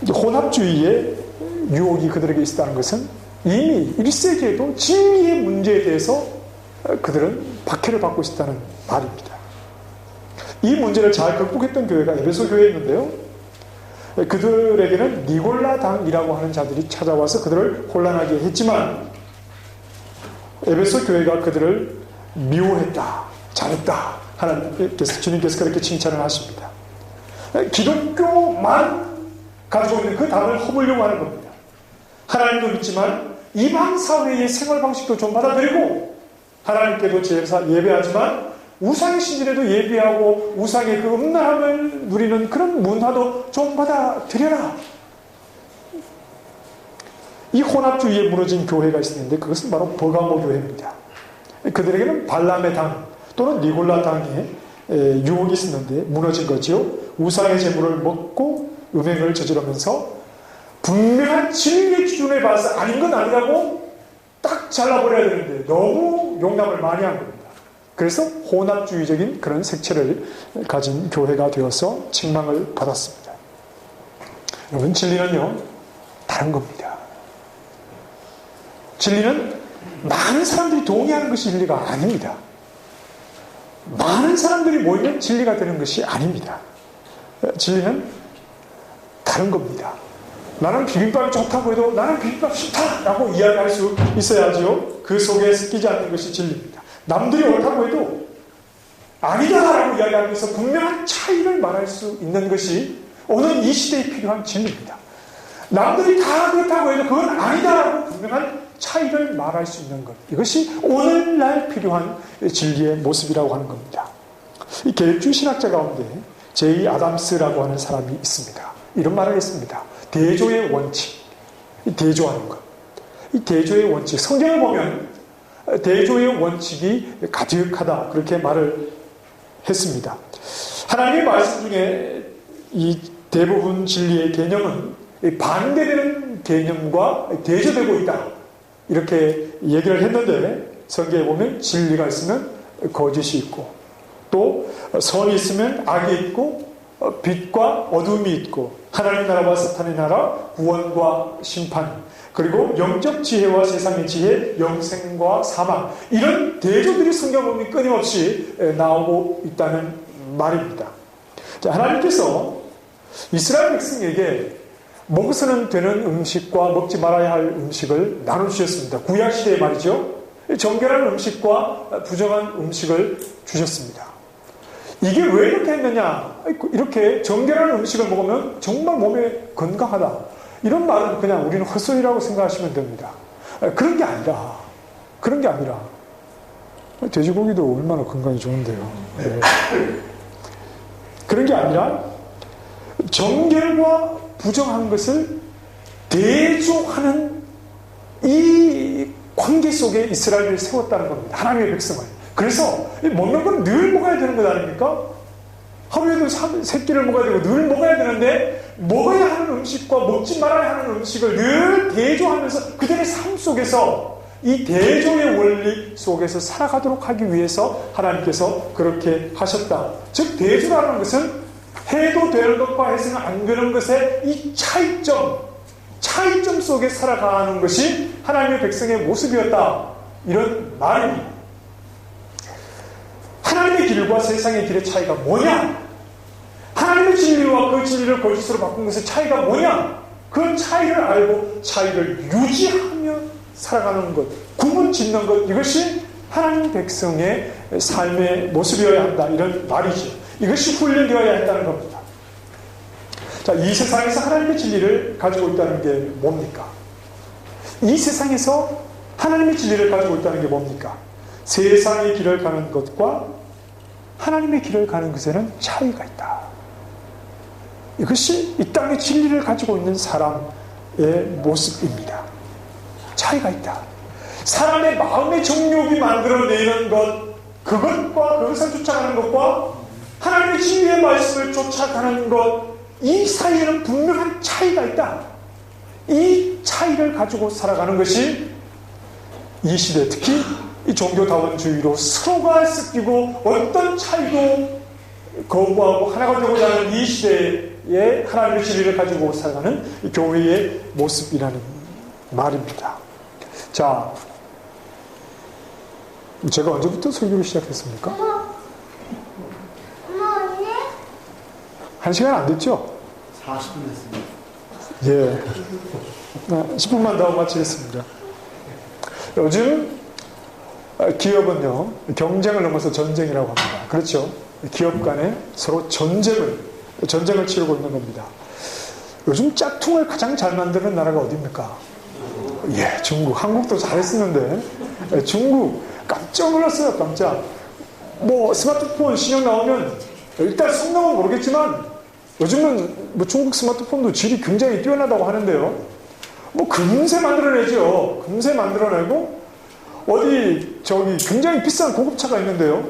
혼합주의의 유혹이 그들에게 있었다는 것은 이미 1세기에도 진리의 문제에 대해서 그들은 박해를 받고 있었다는 말입니다. 이 문제를 잘 극복했던 교회가 에베소 교회였는데요. 그들에게는 니골라당이라고 하는 자들이 찾아와서 그들을 혼란하게 했지만 에베소 교회가 그들을 미워했다, 잘했다 하는 주님께서 그렇게 칭찬을 하십니다. 기독교만 가지고 있는 그 답을 허물려고 하는 겁니다. 하나님도 믿지만 이방 사회의 생활 방식도 좀 받아들이고 하나님께도 제사 예배하지만 우상의 신들에도 예배하고 우상의 그 음란함을 누리는 그런 문화도 좀 받아들여라. 이 혼합주의에 무너진 교회가 있었는데 그것은 바로 버가모 교회입니다. 그들에게는 발람의 당 또는 니골라 당의 유혹이 있었는데 무너진 거죠. 우상의 제물을 먹고 음행을 저지르면서 분명한 진리의 기준에 봐서 아닌 건 아니라고 딱 잘라버려야 되는데 너무 용납을 많이 한 겁니다. 그래서 혼합주의적인 그런 색채를 가진 교회가 되어서 책망을 받았습니다. 여러분, 진리는요 다른 겁니다. 진리는 많은 사람들이 동의하는 것이 진리가 아닙니다. 많은 사람들이 모이면 진리가 되는 것이 아닙니다. 진리는 다른 겁니다. 나는 비빔밥이 좋다고 해도 나는 비빔밥 싫다라고 이야기할 수 있어야죠. 그 속에 섞이지 않는 것이 진리입니다. 남들이 옳다고 해도 아니다라고 이야기하면서 분명한 차이를 말할 수 있는 것이 오늘 이 시대에 필요한 진리입니다. 남들이 다 그렇다고 해도 그건 아니다라고 분명한 차이를 말할 수 있는 것, 이것이 오늘날 필요한 진리의 모습이라고 하는 겁니다. 이 계획주의 신학자 가운데 제이 아담스라고 하는 사람이 있습니다. 이런 말을 했습니다. 대조의 원칙, 대조하는 것. 이 대조의 원칙, 성경을 보면 대조의 원칙이 가득하다 그렇게 말을 했습니다. 하나님의 말씀 중에 이 대부분 진리의 개념은 반대되는 개념과 대조되고 있다 이렇게 얘기를 했는데, 성경에 보면 진리가 있으면 거짓이 있고 또 선이 있으면 악이 있고 빛과 어둠이 있고 하나님의 나라와 사탄의 나라, 구원과 심판, 그리고 영적 지혜와 세상의 지혜, 영생과 사망, 이런 대조들이 성경 보면 끊임없이 나오고 있다는 말입니다. 자, 하나님께서 이스라엘 백성에게 먹어서는 되는 음식과 먹지 말아야 할 음식을 나눠주셨습니다. 구약시대에 말이죠. 정결한 음식과 부정한 음식을 주셨습니다. 이게 왜 이렇게 했느냐? 이렇게 정결한 음식을 먹으면 정말 몸에 건강하다, 이런 말은 그냥 우리는 헛소리라고 생각하시면 됩니다. 그런 게 아니라 돼지고기도 얼마나 건강이 좋은데요. 네. 그런 게 아니라 정결과 부정한 것을 대조하는 이 관계 속에 이스라엘을 세웠다는 겁니다. 하나님의 백성을. 그래서 먹는 건 늘 먹어야 되는 것 아닙니까? 하루에도 3끼를 먹어야 되고 늘 먹어야 되는데, 먹어야 하는 음식과 먹지 말아야 하는 음식을 늘 대조하면서 그들의 삶 속에서 이 대조의 원리 속에서 살아가도록 하기 위해서 하나님께서 그렇게 하셨다. 즉 대조라는 것은 해도 되는 것과 해서는 안 되는 것의 이 차이점 속에 살아가는 것이 하나님의 백성의 모습이었다. 이런 말입니다. 하나님의 길과 세상의 길의 차이가 뭐냐? 하나님의 진리와 그 진리를 거짓으로 바꾼 것의 차이가 뭐냐? 그 차이를 알고 차이를 유지하며 살아가는 것, 구분 짓는 것, 이것이 하나님 백성의 삶의 모습이어야 한다. 이런 말이죠. 이것이 훈련되어야 한다는 겁니다. 자, 이 세상에서 하나님의 진리를 가지고 있다는 게 뭡니까? 이 세상에서 하나님의 진리를 가지고 있다는 게 뭡니까? 세상의 길을 가는 것과 하나님의 길을 가는 것에는 차이가 있다. 이것이 이 땅의 진리를 가지고 있는 사람의 모습입니다. 차이가 있다. 사람의 마음의 정욕이 만들어내는 것, 그것과 그것을 쫓아가는 것과 하나님의 진리의 말씀을 쫓아가는 것, 이 사이에는 분명한 차이가 있다. 이 차이를 가지고 살아가는 것이 이 시대, 특히 이 종교다원주의로 서로가 섞이고 어떤 차이도 거부하고 하나가 되고자 하는 이 시대에 하나님의 진리를 가지고 살아가는 교회의 모습이라는 말입니다. 자, 제가 언제부터 설교를 시작했습니까? 언니? 1시간 안 됐죠? 40분 됐습니다. 예. 10분만 더 마치겠습니다. 요즘 기업은요, 경쟁을 넘어서 전쟁이라고 합니다. 그렇죠? 기업 간에 서로 전쟁을 치르고 있는 겁니다. 요즘 짝퉁을 가장 잘 만드는 나라가 어디입니까? 예, 중국. 한국도 잘했었는데, 중국. 깜짝 놀랐어요, 깜짝. 뭐, 스마트폰 신형 나오면, 일단 성능은 모르겠지만, 요즘은 뭐 중국 스마트폰도 질이 굉장히 뛰어나다고 하는데요. 뭐, 금세 만들어내죠. 금세 만들어내고, 어디, 굉장히 비싼 고급차가 있는데요.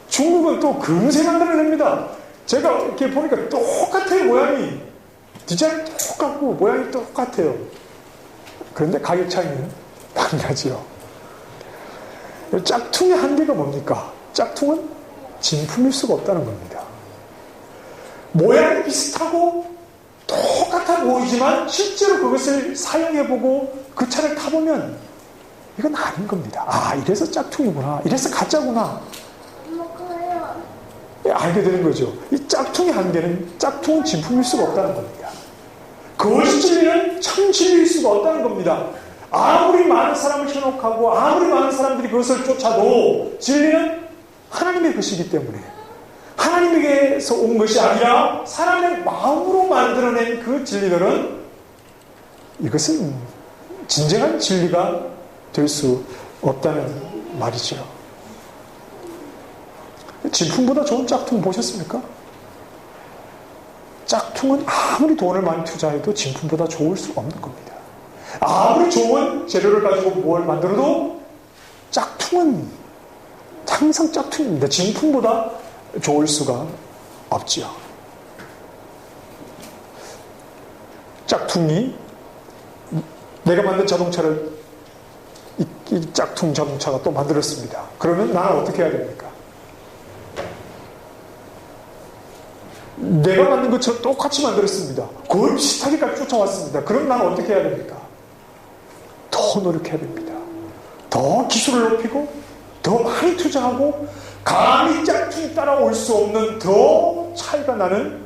중국은 또 금세 만들어냅니다. 제가 이렇게 보니까 똑같아요, 모양이. 디자인 똑같고, 모양이 똑같아요. 그런데 가격 차이는 많이 나지요. 짝퉁의 한계가 뭡니까? 짝퉁은 진품일 수가 없다는 겁니다. 모양이 비슷하고 똑같아 보이지만 실제로 그것을 사용해보고 그 차를 타보면 이건 아닌 겁니다. 아, 이래서 짝퉁이구나. 이래서 가짜구나. 알게 되는 거죠. 이 짝퉁의 한계는 짝퉁은 진품일 수가 없다는 겁니다. 그것이 진리는 참 진리일 수가 없다는 겁니다. 아무리 많은 사람을 현혹하고 아무리 많은 사람들이 그것을 쫓아도 진리는 하나님의 것이기 때문에 하나님에게서 온 것이 아니라 사람의 마음으로 만들어낸 그 진리들은 이것은 진정한 진리가 될 수 없다는 말이죠. 진품보다 좋은 짝퉁 보셨습니까? 짝퉁은 아무리 돈을 많이 투자해도 진품보다 좋을 수가 없는 겁니다. 아무리 좋은 재료를 가지고 뭘 만들어도 짝퉁은 항상 짝퉁입니다. 진품보다 좋을 수가 없지요. 짝퉁이 내가 만든 자동차를 이 짝퉁 자동차가 또 만들었습니다. 그러면 나는 어떻게 해야 됩니까? 내가 만든 것처럼 똑같이 만들었습니다. 그걸 비슷하게까지 쫓아왔습니다. 그럼 나는 어떻게 해야 됩니까? 더 노력해야 됩니다. 더 기술을 높이고 더 많이 투자하고 감히 짝퉁이 따라올 수 없는 더 차이가 나는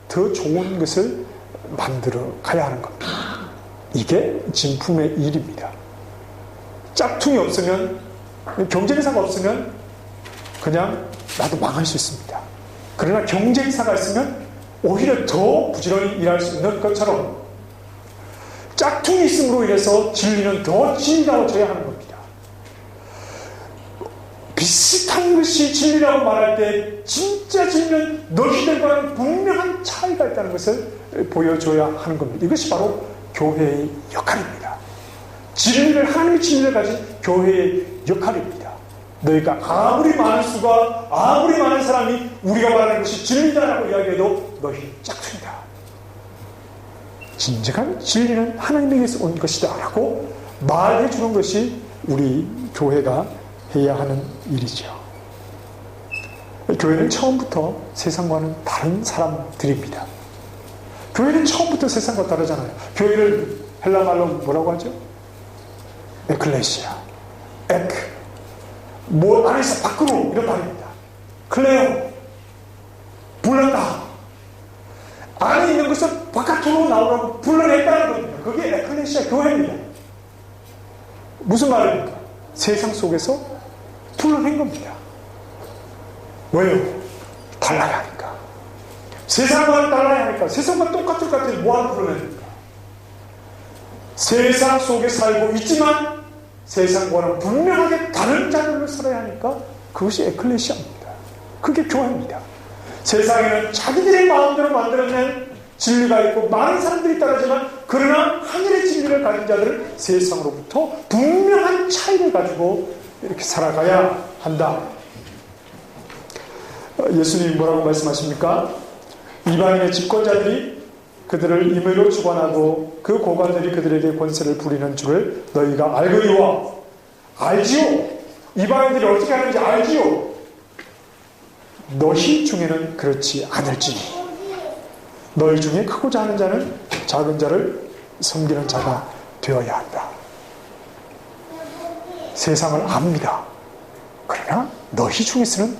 더 좋은 것을 만들어 가야 하는 겁니다. 이게 진품의 일입니다. 짝퉁이 없으면, 경쟁사가 없으면 그냥 나도 망할 수 있습니다. 그러나 경쟁사가 있으면 오히려 더 부지런히 일할 수 있는 것처럼 짝퉁이 있음으로 인해서 진리는 더 진리다워져야 하는 겁니다. 비슷한 것이 진리라고 말할 때 진짜 진리는 너희들과는 분명한 차이가 있다는 것을 보여줘야 하는 겁니다. 이것이 바로 교회의 역할입니다. 진리를, 하나님의 진리를 가진 교회의 역할입니다. 너희가 아무리 많은 수가, 아무리 많은 사람이 우리가 말하는 것이 진리다라고 이야기해도 너희 짝퉁이다. 진정한 진리는 하나님에게서 온 것이다 라고 말해 주는 것이 우리 교회가 해야 하는 일이죠. 교회는 처음부터 세상과는 다른 사람들입니다. 교회는 처음부터 세상과 다르잖아요. 교회를 헬라 말로 뭐라고 하죠? 에클레시아, 에크, 뭐 안에서 밖으로 이런 말입니다. 클레오, 불렀다. 안에 있는 것을 바깥으로 나오라고 불러냈다는 겁니다. 그게 에클레시아 교회입니다. 무슨 말입니까? 세상 속에서 불러낸 겁니다. 왜요? 달라야 하니까. 세상과는 달라야 하니까. 세상과 똑같을 것 같아요. 뭐하러 불러냅니까? 세상 속에 살고 있지만 세상과는 분명하게 다른 자료를 살아야 하니까 그것이 에클레시아입니다. 그게 교회입니다. 세상에는 자기들의 마음대로 만들어낸 진리가 있고 많은 사람들이 따르지만 그러나 하늘의 진리를 가진 자들은 세상으로부터 분명한 차이를 가지고 이렇게 살아가야 한다. 예수님이 뭐라고 말씀하십니까? 이방인의 집권자들이 그들을 임의로 주관하고 그 고관들이 그들에게 권세를 부리는 줄을 너희가 알거니와. 알지요. 이방인들이 어떻게 하는지 알지요. 너희 중에는 그렇지 않을지. 너희 중에 크고자 하는 자는 작은 자를 섬기는 자가 되어야 한다. 세상을 압니다. 그러나 너희 중에서는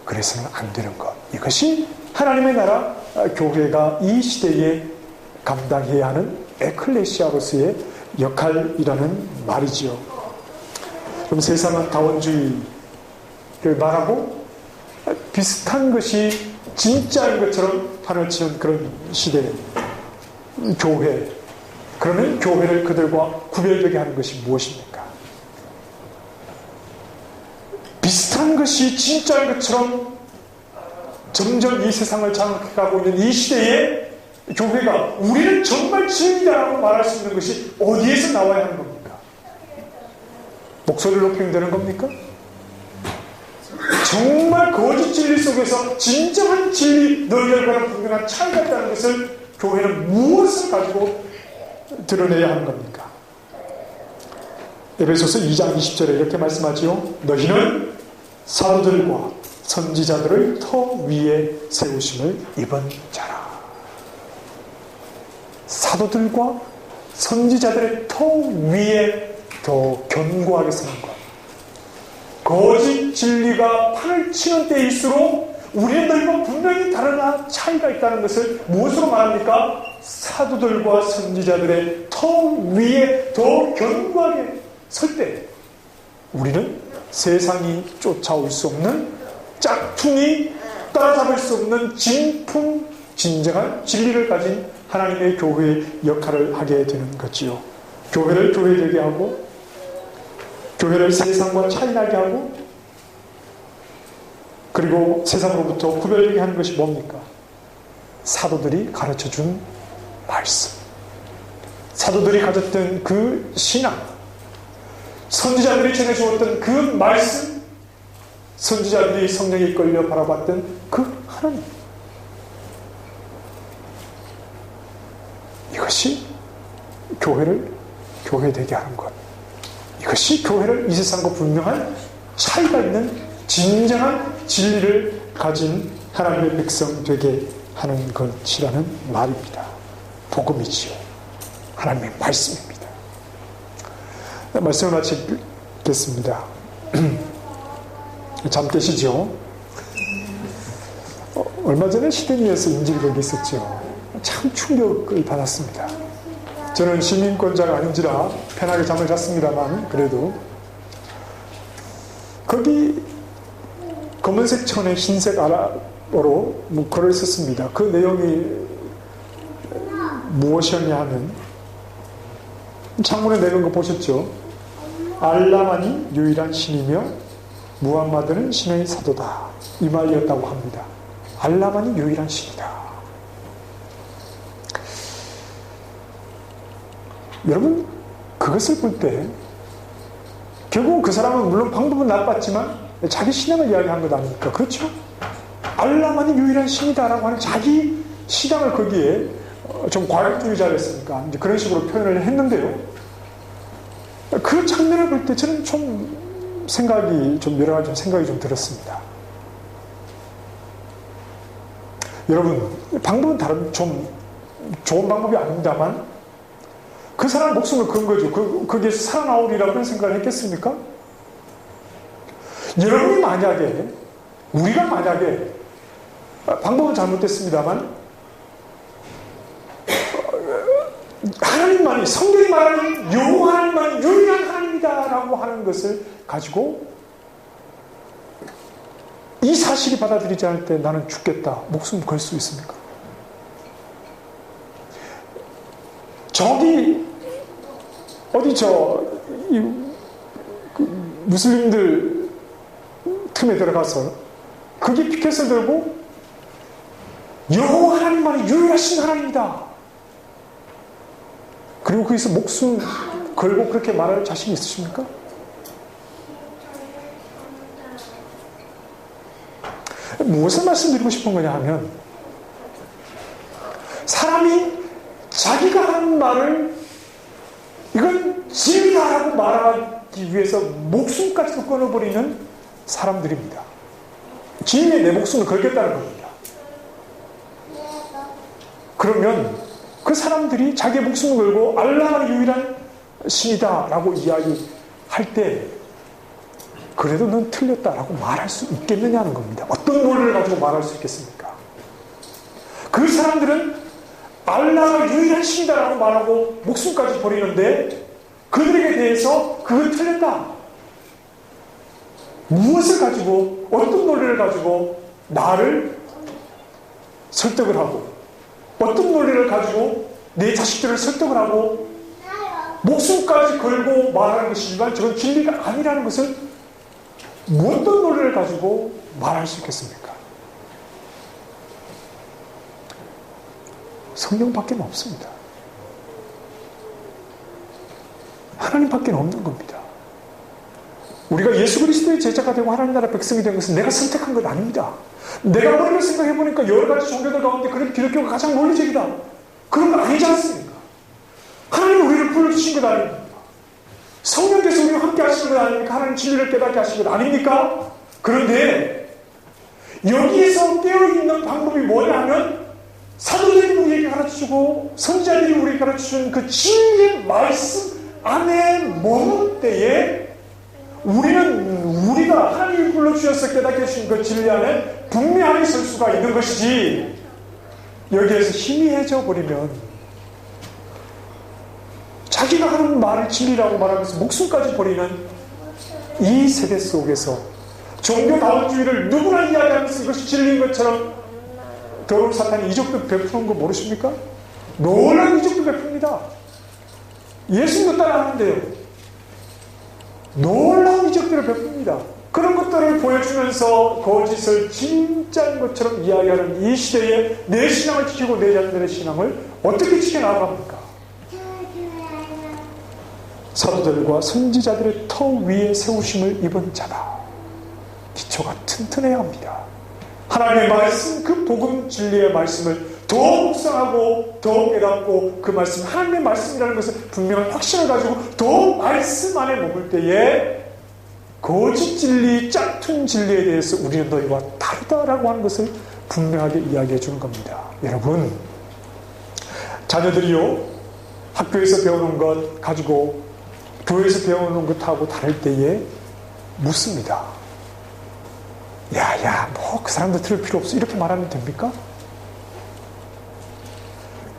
그래서는 안 되는 것. 이것이 하나님의 나라 교회가 이 시대에 감당해야 하는 에클레시아로서의 역할이라는 말이지요. 그럼 세상은 다원주의를 말하고 비슷한 것이 진짜인 것처럼 판을 치는 그런 시대에 교회. 그러면 교회를 그들과 구별되게 하는 것이 무엇입니까? 비슷한 것이 진짜인 것처럼 점점 이 세상을 장악해가고 있는 이 시대에 교회가 우리는 정말 진리다라고 말할 수 있는 것이 어디에서 나와야 하는 겁니까? 목소리를 높이면 되는 겁니까? 정말 거짓 진리 속에서 진정한 진리 너희들과는 분명한 차이가 있다는 것을 교회는 무엇을 가지고 드러내야 하는 겁니까? 에베소서 2장 20절에 이렇게 말씀하지요. 너희는 사도들과 선지자들을 터 위에 세우심을 입은 자라. 사도들과 선지자들의 터 위에 더 견고하게 서는 것. 거짓 진리가 판을 치는 때일수록 우리는 너희가 분명히 다르나 차이가 있다는 것을 무엇으로 말합니까? 사도들과 선지자들의 터 위에 더 견고하게 설 때 우리는 세상이 쫓아올 수 없는 짝퉁이 따라잡을 수 없는 진품, 진정한 진리를 가진 하나님의 교회의 역할을 하게 되는 거지요. 교회를 교회되게 하고 교회를 세상과 차이나게 하고 그리고 세상으로부터 구별되게 하는 것이 뭡니까? 사도들이 가르쳐준 말씀, 사도들이 가졌던 그 신앙, 선지자들이 전해주었던 그 말씀, 선지자들이 성령에 이끌려 바라봤던 그 하나님. 이것이 교회를 교회되게 하는 것. 이것이 교회를 이 세상과 분명한 차이가 있는 진정한 진리를 가진 하나님의 백성 되게 하는 것이라는 말입니다. 복음이지요. 하나님의 말씀입니다. 말씀을 마치겠습니다. 잠 깨시죠? 얼마 전에 시드니에서 인질이 거기 있었죠. 참 충격을 받았습니다. 저는 시민권자가 아닌지라 편하게 잠을 잤습니다만 그래도 거기 검은색 천에 흰색 아랍어로 글을 썼습니다. 그 내용이 무엇이었냐 하면 창문에 내는 거 보셨죠? 알라만이 유일한 신이며 무함마드는 신의 사도다. 이 말이었다고 합니다. 알라만이 유일한 신이다. 여러분 그것을 볼 때 결국 그 사람은 물론 방법은 나빴지만 자기 신앙을 이야기한 것 아닙니까? 그렇죠? 알라만이 유일한 신이다라고 하는 자기 신앙을 거기에 좀 과격주의자였으니까 이제 그런 식으로 표현을 했는데요. 그 장면을 볼 때 저는 좀 여러 가지 생각이 좀 들었습니다. 여러분, 방법은 좀 좋은 방법이 아닙니다만, 그 사람 목숨을 건 거죠. 거기에서 살아나오리라고 생각을 했겠습니까? 여러분이 만약에, 우리가 만약에, 방법은 잘못됐습니다만, 하나님만이, 성경이 말하는 여호와 하나님만이 유일한 하나님이다라고 하는 것을 가지고 이 사실이 받아들이지 않을 때 나는 죽겠다, 목숨 걸 수 있습니까? 저기 어디 무슬림들 틈에 들어가서 거기 피켓을 들고 여호와 하나님만이 유일하신 하나님이다, 그리고 거기서 목숨 걸고 그렇게 말할 자신 있으십니까? 무엇을 말씀드리고 싶은 거냐 하면, 사람이 자기가 하는 말을 이건 진리다라고 말하기 위해서 목숨까지도 끊어버리는 사람들입니다. 진리에 내 목숨을 걸겠다는 겁니다. 그러면 그 사람들이 자기의 목숨을 걸고 알라가 유일한 신이다라고 이야기할 때 그래도 넌 틀렸다라고 말할 수 있겠느냐는 겁니다. 어떤 논리를 가지고 말할 수 있겠습니까? 그 사람들은 알라가 유일한 신이다라고 말하고 목숨까지 버리는데 그들에게 대해서 그건 틀렸다. 무엇을 가지고, 어떤 논리를 가지고 나를 설득을 하고, 어떤 논리를 가지고 내 자식들을 설득을 하고 목숨까지 걸고 말하는 것이지만 저건 진리가 아니라는 것을 어떤 논리를 가지고 말할 수 있겠습니까? 성경밖에 없습니다. 하나님밖에 없는 겁니다. 우리가 예수 그리스도의 제자가 되고 하나님 나라 백성이 된 것은 내가 선택한 것 아닙니다. 내가 머리를 생각해보니까 여러 가지 종교들 가운데 그래도 기독교가 가장 논리적이다, 그런 거 아니지 않습니까? 하나님 우리를 불러주신 것 아닙니까? 성령께서 우리와 함께 하시는 것 아닙니까? 하나님 진리를 깨닫게 하신 것 아닙니까? 그런데 여기에서 깨어있는 방법이 뭐냐 하면, 사도들이 우리에게 가르쳐주고 선지자들이 우리에게 가르쳐준 그 진리의 말씀 안에 머물 때에 우리가 하나님이 불러주셔서 깨닫게 해주신 그 진리 안에 분명하게 설 수가 있는 것이지, 여기에서 희미해져 버리면 자기가 하는 말을 진리라고 말하면서 목숨까지 버리는 이 세대 속에서 종교다원주의를 누구나 이야기하면서 이것이 진리인 것처럼 더러운 사탄이 이적도 베푸는 거 모르십니까? 놀라운 이적도 베풉니다. 예수님도 따라하는데요. 놀라운 이적들을 베풉니다. 그런 것들을 보여주면서 거짓을 진짜인 것처럼 이야기하는 이 시대에 내 신앙을 지키고 내 자녀들의 신앙을 어떻게 지켜나갑니까? 사도들과 선지자들의 터 위에 세우심을 입은 자다. 기초가 튼튼해야 합니다. 하나님의 말씀, 그 복음 진리의 말씀을 더 묵상하고 더 깨닫고 그 말씀, 하나님의 말씀이라는 것을 분명한 확신을 가지고 더 말씀 안에 머물 때에 거짓 진리, 짝퉁 진리에 대해서 우리는 너희와 다르다라고 하는 것을 분명하게 이야기해 주는 겁니다. 여러분, 자녀들이요, 학교에서 배우는 것 가지고 교회에서 배우는 것하고 다를 때에 묻습니다. 뭐 그 사람들 들을 필요 없어, 이렇게 말하면 됩니까?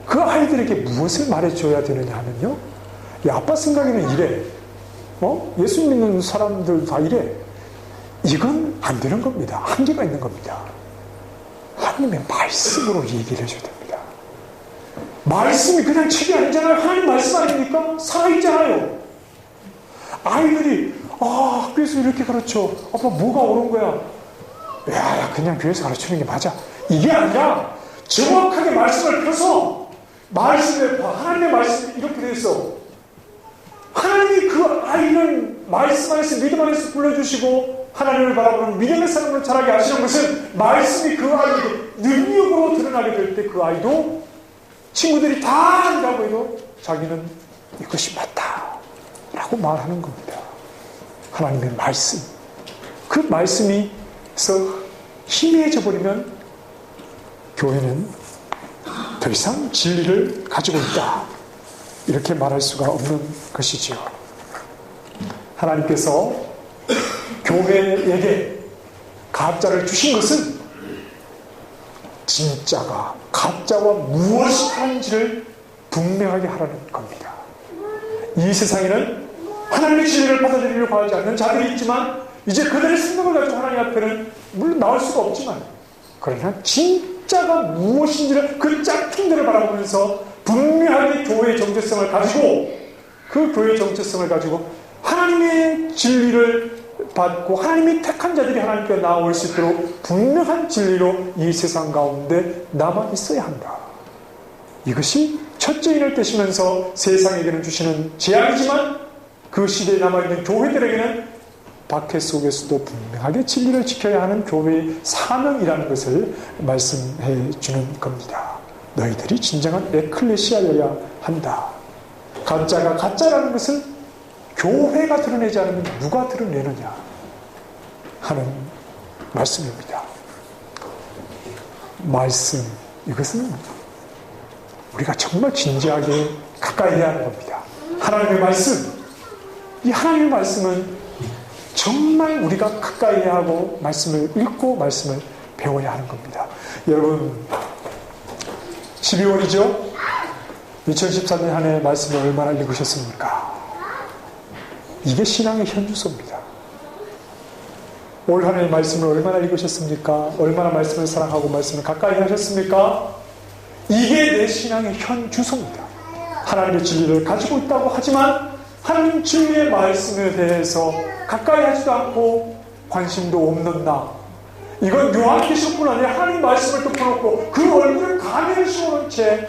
그 아이들에게 무엇을 말해줘야 되느냐 하면요, 아빠 생각에는 이래, 예수 믿는 사람들 다 이래, 이건 안 되는 겁니다. 한계가 있는 겁니다. 하나님의 말씀으로 얘기를 해줘야 됩니다. 말씀이 그냥 책이 아니잖아요. 하나님 말씀 아닙니까? 살아있잖아요. 아이들이 학교에서 이렇게 가르쳐, 아빠 뭐가 옳은 거야? 그냥 교회에서 가르치는 게 맞아, 이게 아니라 정확하게 말씀을 펴서 말씀에 하나님의 말씀이 이렇게 돼 있어. 하나님이 그 아이를 말씀 안에서, 믿음 안에서 불러주시고 하나님을 바라보는 믿음의 사람으로 자라게 하시는 것은 말씀이 그 아이에게 능력으로 드러나게 될 때 그 아이도 친구들이 다 아니라고 해도 자기는 이것이 맞다 라고 말하는 겁니다. 하나님의 말씀. 그 말씀이서 희미해져 버리면 교회는 더 이상 진리를 가지고 있다. 이렇게 말할 수가 없는 것이지요. 하나님께서 교회에게 가짜를 주신 것은 진짜가 가짜와 무엇이 다른지를 분명하게 하라는 겁니다. 이 세상에는 하나님의 진리를 받아들이려고 하지 않는 자들이 있지만 이제 그들의 생각을 가지고 하나님 앞에는 물론 나올 수가 없지만 그러나 진짜가 무엇인지를 그 짝퉁들을 바라보면서 분명하게 교회의 정체성을 가지고 그 교회의 정체성을 가지고 하나님의 진리를 받고 하나님이 택한 자들이 하나님께 나올 수 있도록 분명한 진리로 이 세상 가운데 남아 있어야 한다. 이것이 첫째인을 떼시면서 세상에게는 주시는 재앙이지만 그 시대에 남아있는 교회들에게는 박해 속에서도 분명하게 진리를 지켜야 하는 교회의 사명이라는 것을 말씀해 주는 겁니다. 너희들이 진정한 에클레시아여야 한다. 가짜가 가짜라는 것을 교회가 드러내지 않으면 누가 드러내느냐 하는 말씀입니다. 말씀, 이것은 우리가 정말 진지하게 가까이 해야 하는 겁니다. 하나님의 말씀, 이 하나님의 말씀은 정말 우리가 가까이 해야 하고 말씀을 읽고 말씀을 배워야 하는 겁니다. 여러분 12월이죠? 2014년 한 해 말씀을 얼마나 읽으셨습니까? 이게 신앙의 현주소입니다. 올 한 해의 말씀을 얼마나 읽으셨습니까? 얼마나 말씀을 사랑하고 말씀을 가까이 하셨습니까? 이게 내 신앙의 현주소입니다. 하나님의 진리를 가지고 있다고 하지만 하나님 진리의 말씀에 대해서 가까이 하지도 않고 관심도 없는 나, 이건 요한계시뿐 아니라 하나님 말씀을 덮어놓고 그 얼굴을 가면을 씌워놓은 채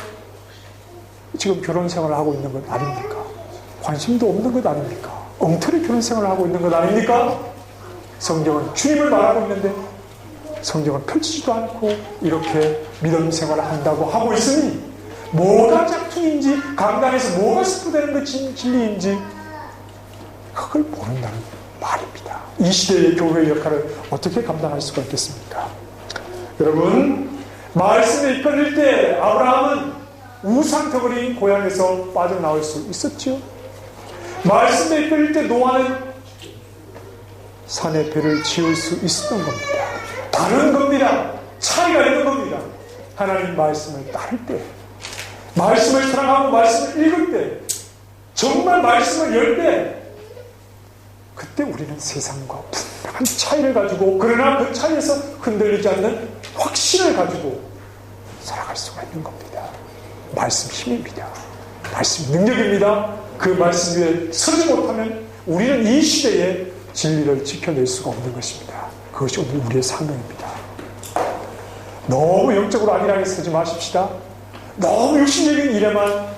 지금 결혼 생활을 하고 있는 것 아닙니까? 관심도 없는 것 아닙니까? 엉터리 결혼 생활을 하고 있는 것 아닙니까? 성경은 주님을 말하고 있는데 성경을 펼치지도 않고 이렇게 믿음 생활을 한다고 하고 있으니 뭐가 짝퉁인지, 강단에서 뭐가 스포되는 것이 진리인지 그걸 모른다는 말입니다. 이 시대의 교회의 역할을 어떻게 감당할 수가 있겠습니까? 여러분, 말씀에 이끌릴 때 아브라함은 우상덩어리인 고향에서 빠져나올 수 있었죠. 말씀에 이끌릴 때 노아는 산에 배를 지을 수 있었던 겁니다. 다른 겁니다. 차이가 있는 겁니다. 하나님 말씀을 따를 때, 말씀을 사랑하고 말씀을 읽을 때, 정말 말씀을 열 때, 그때 우리는 세상과 분명한 차이를 가지고, 그러나 그 차이에서 흔들리지 않는 확신을 가지고 살아갈 수가 있는 겁니다. 말씀 힘입니다. 말씀 능력입니다. 그 말씀 위에 서지 못하면 우리는 이 시대에 진리를 지켜낼 수가 없는 것입니다. 그것이 오늘 우리의 사명입니다. 너무 영적으로 안일하게 서지 마십시다. 너무 육신적인 일에만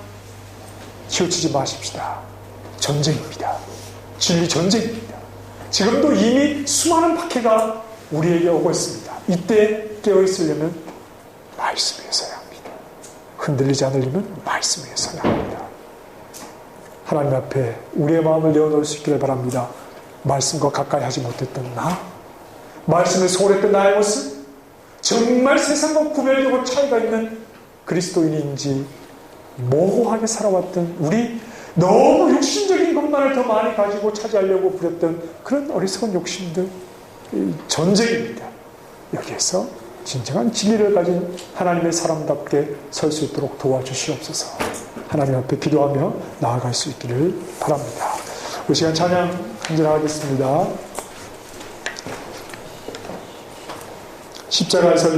치우치지 마십시다. 전쟁입니다. 진리 전쟁입니다. 지금도 이미 수많은 박해가 우리에게 오고 있습니다. 이때 깨어있으려면 말씀에 서야 합니다. 흔들리지 않으려면 말씀에 서야 합니다. 하나님 앞에 우리의 마음을 내어놓을 수 있기를 바랍니다. 말씀과 가까이 하지 못했던 나, 말씀을 소홀했던 나의 모습, 정말 세상과 구별되고 차이가 있는 그리스도인인지 모호하게 살아왔던 우리, 너무 육신적인 것만을 더 많이 가지고 차지하려고 부렸던 그런 어리석은 욕심들, 전쟁입니다. 여기에서 진정한 진리를 가진 하나님의 사람답게 설 수 있도록 도와주시옵소서. 하나님 앞에 기도하며 나아갈 수 있기를 바랍니다. 이 시간 찬양 간절하겠습니다. 십자가에서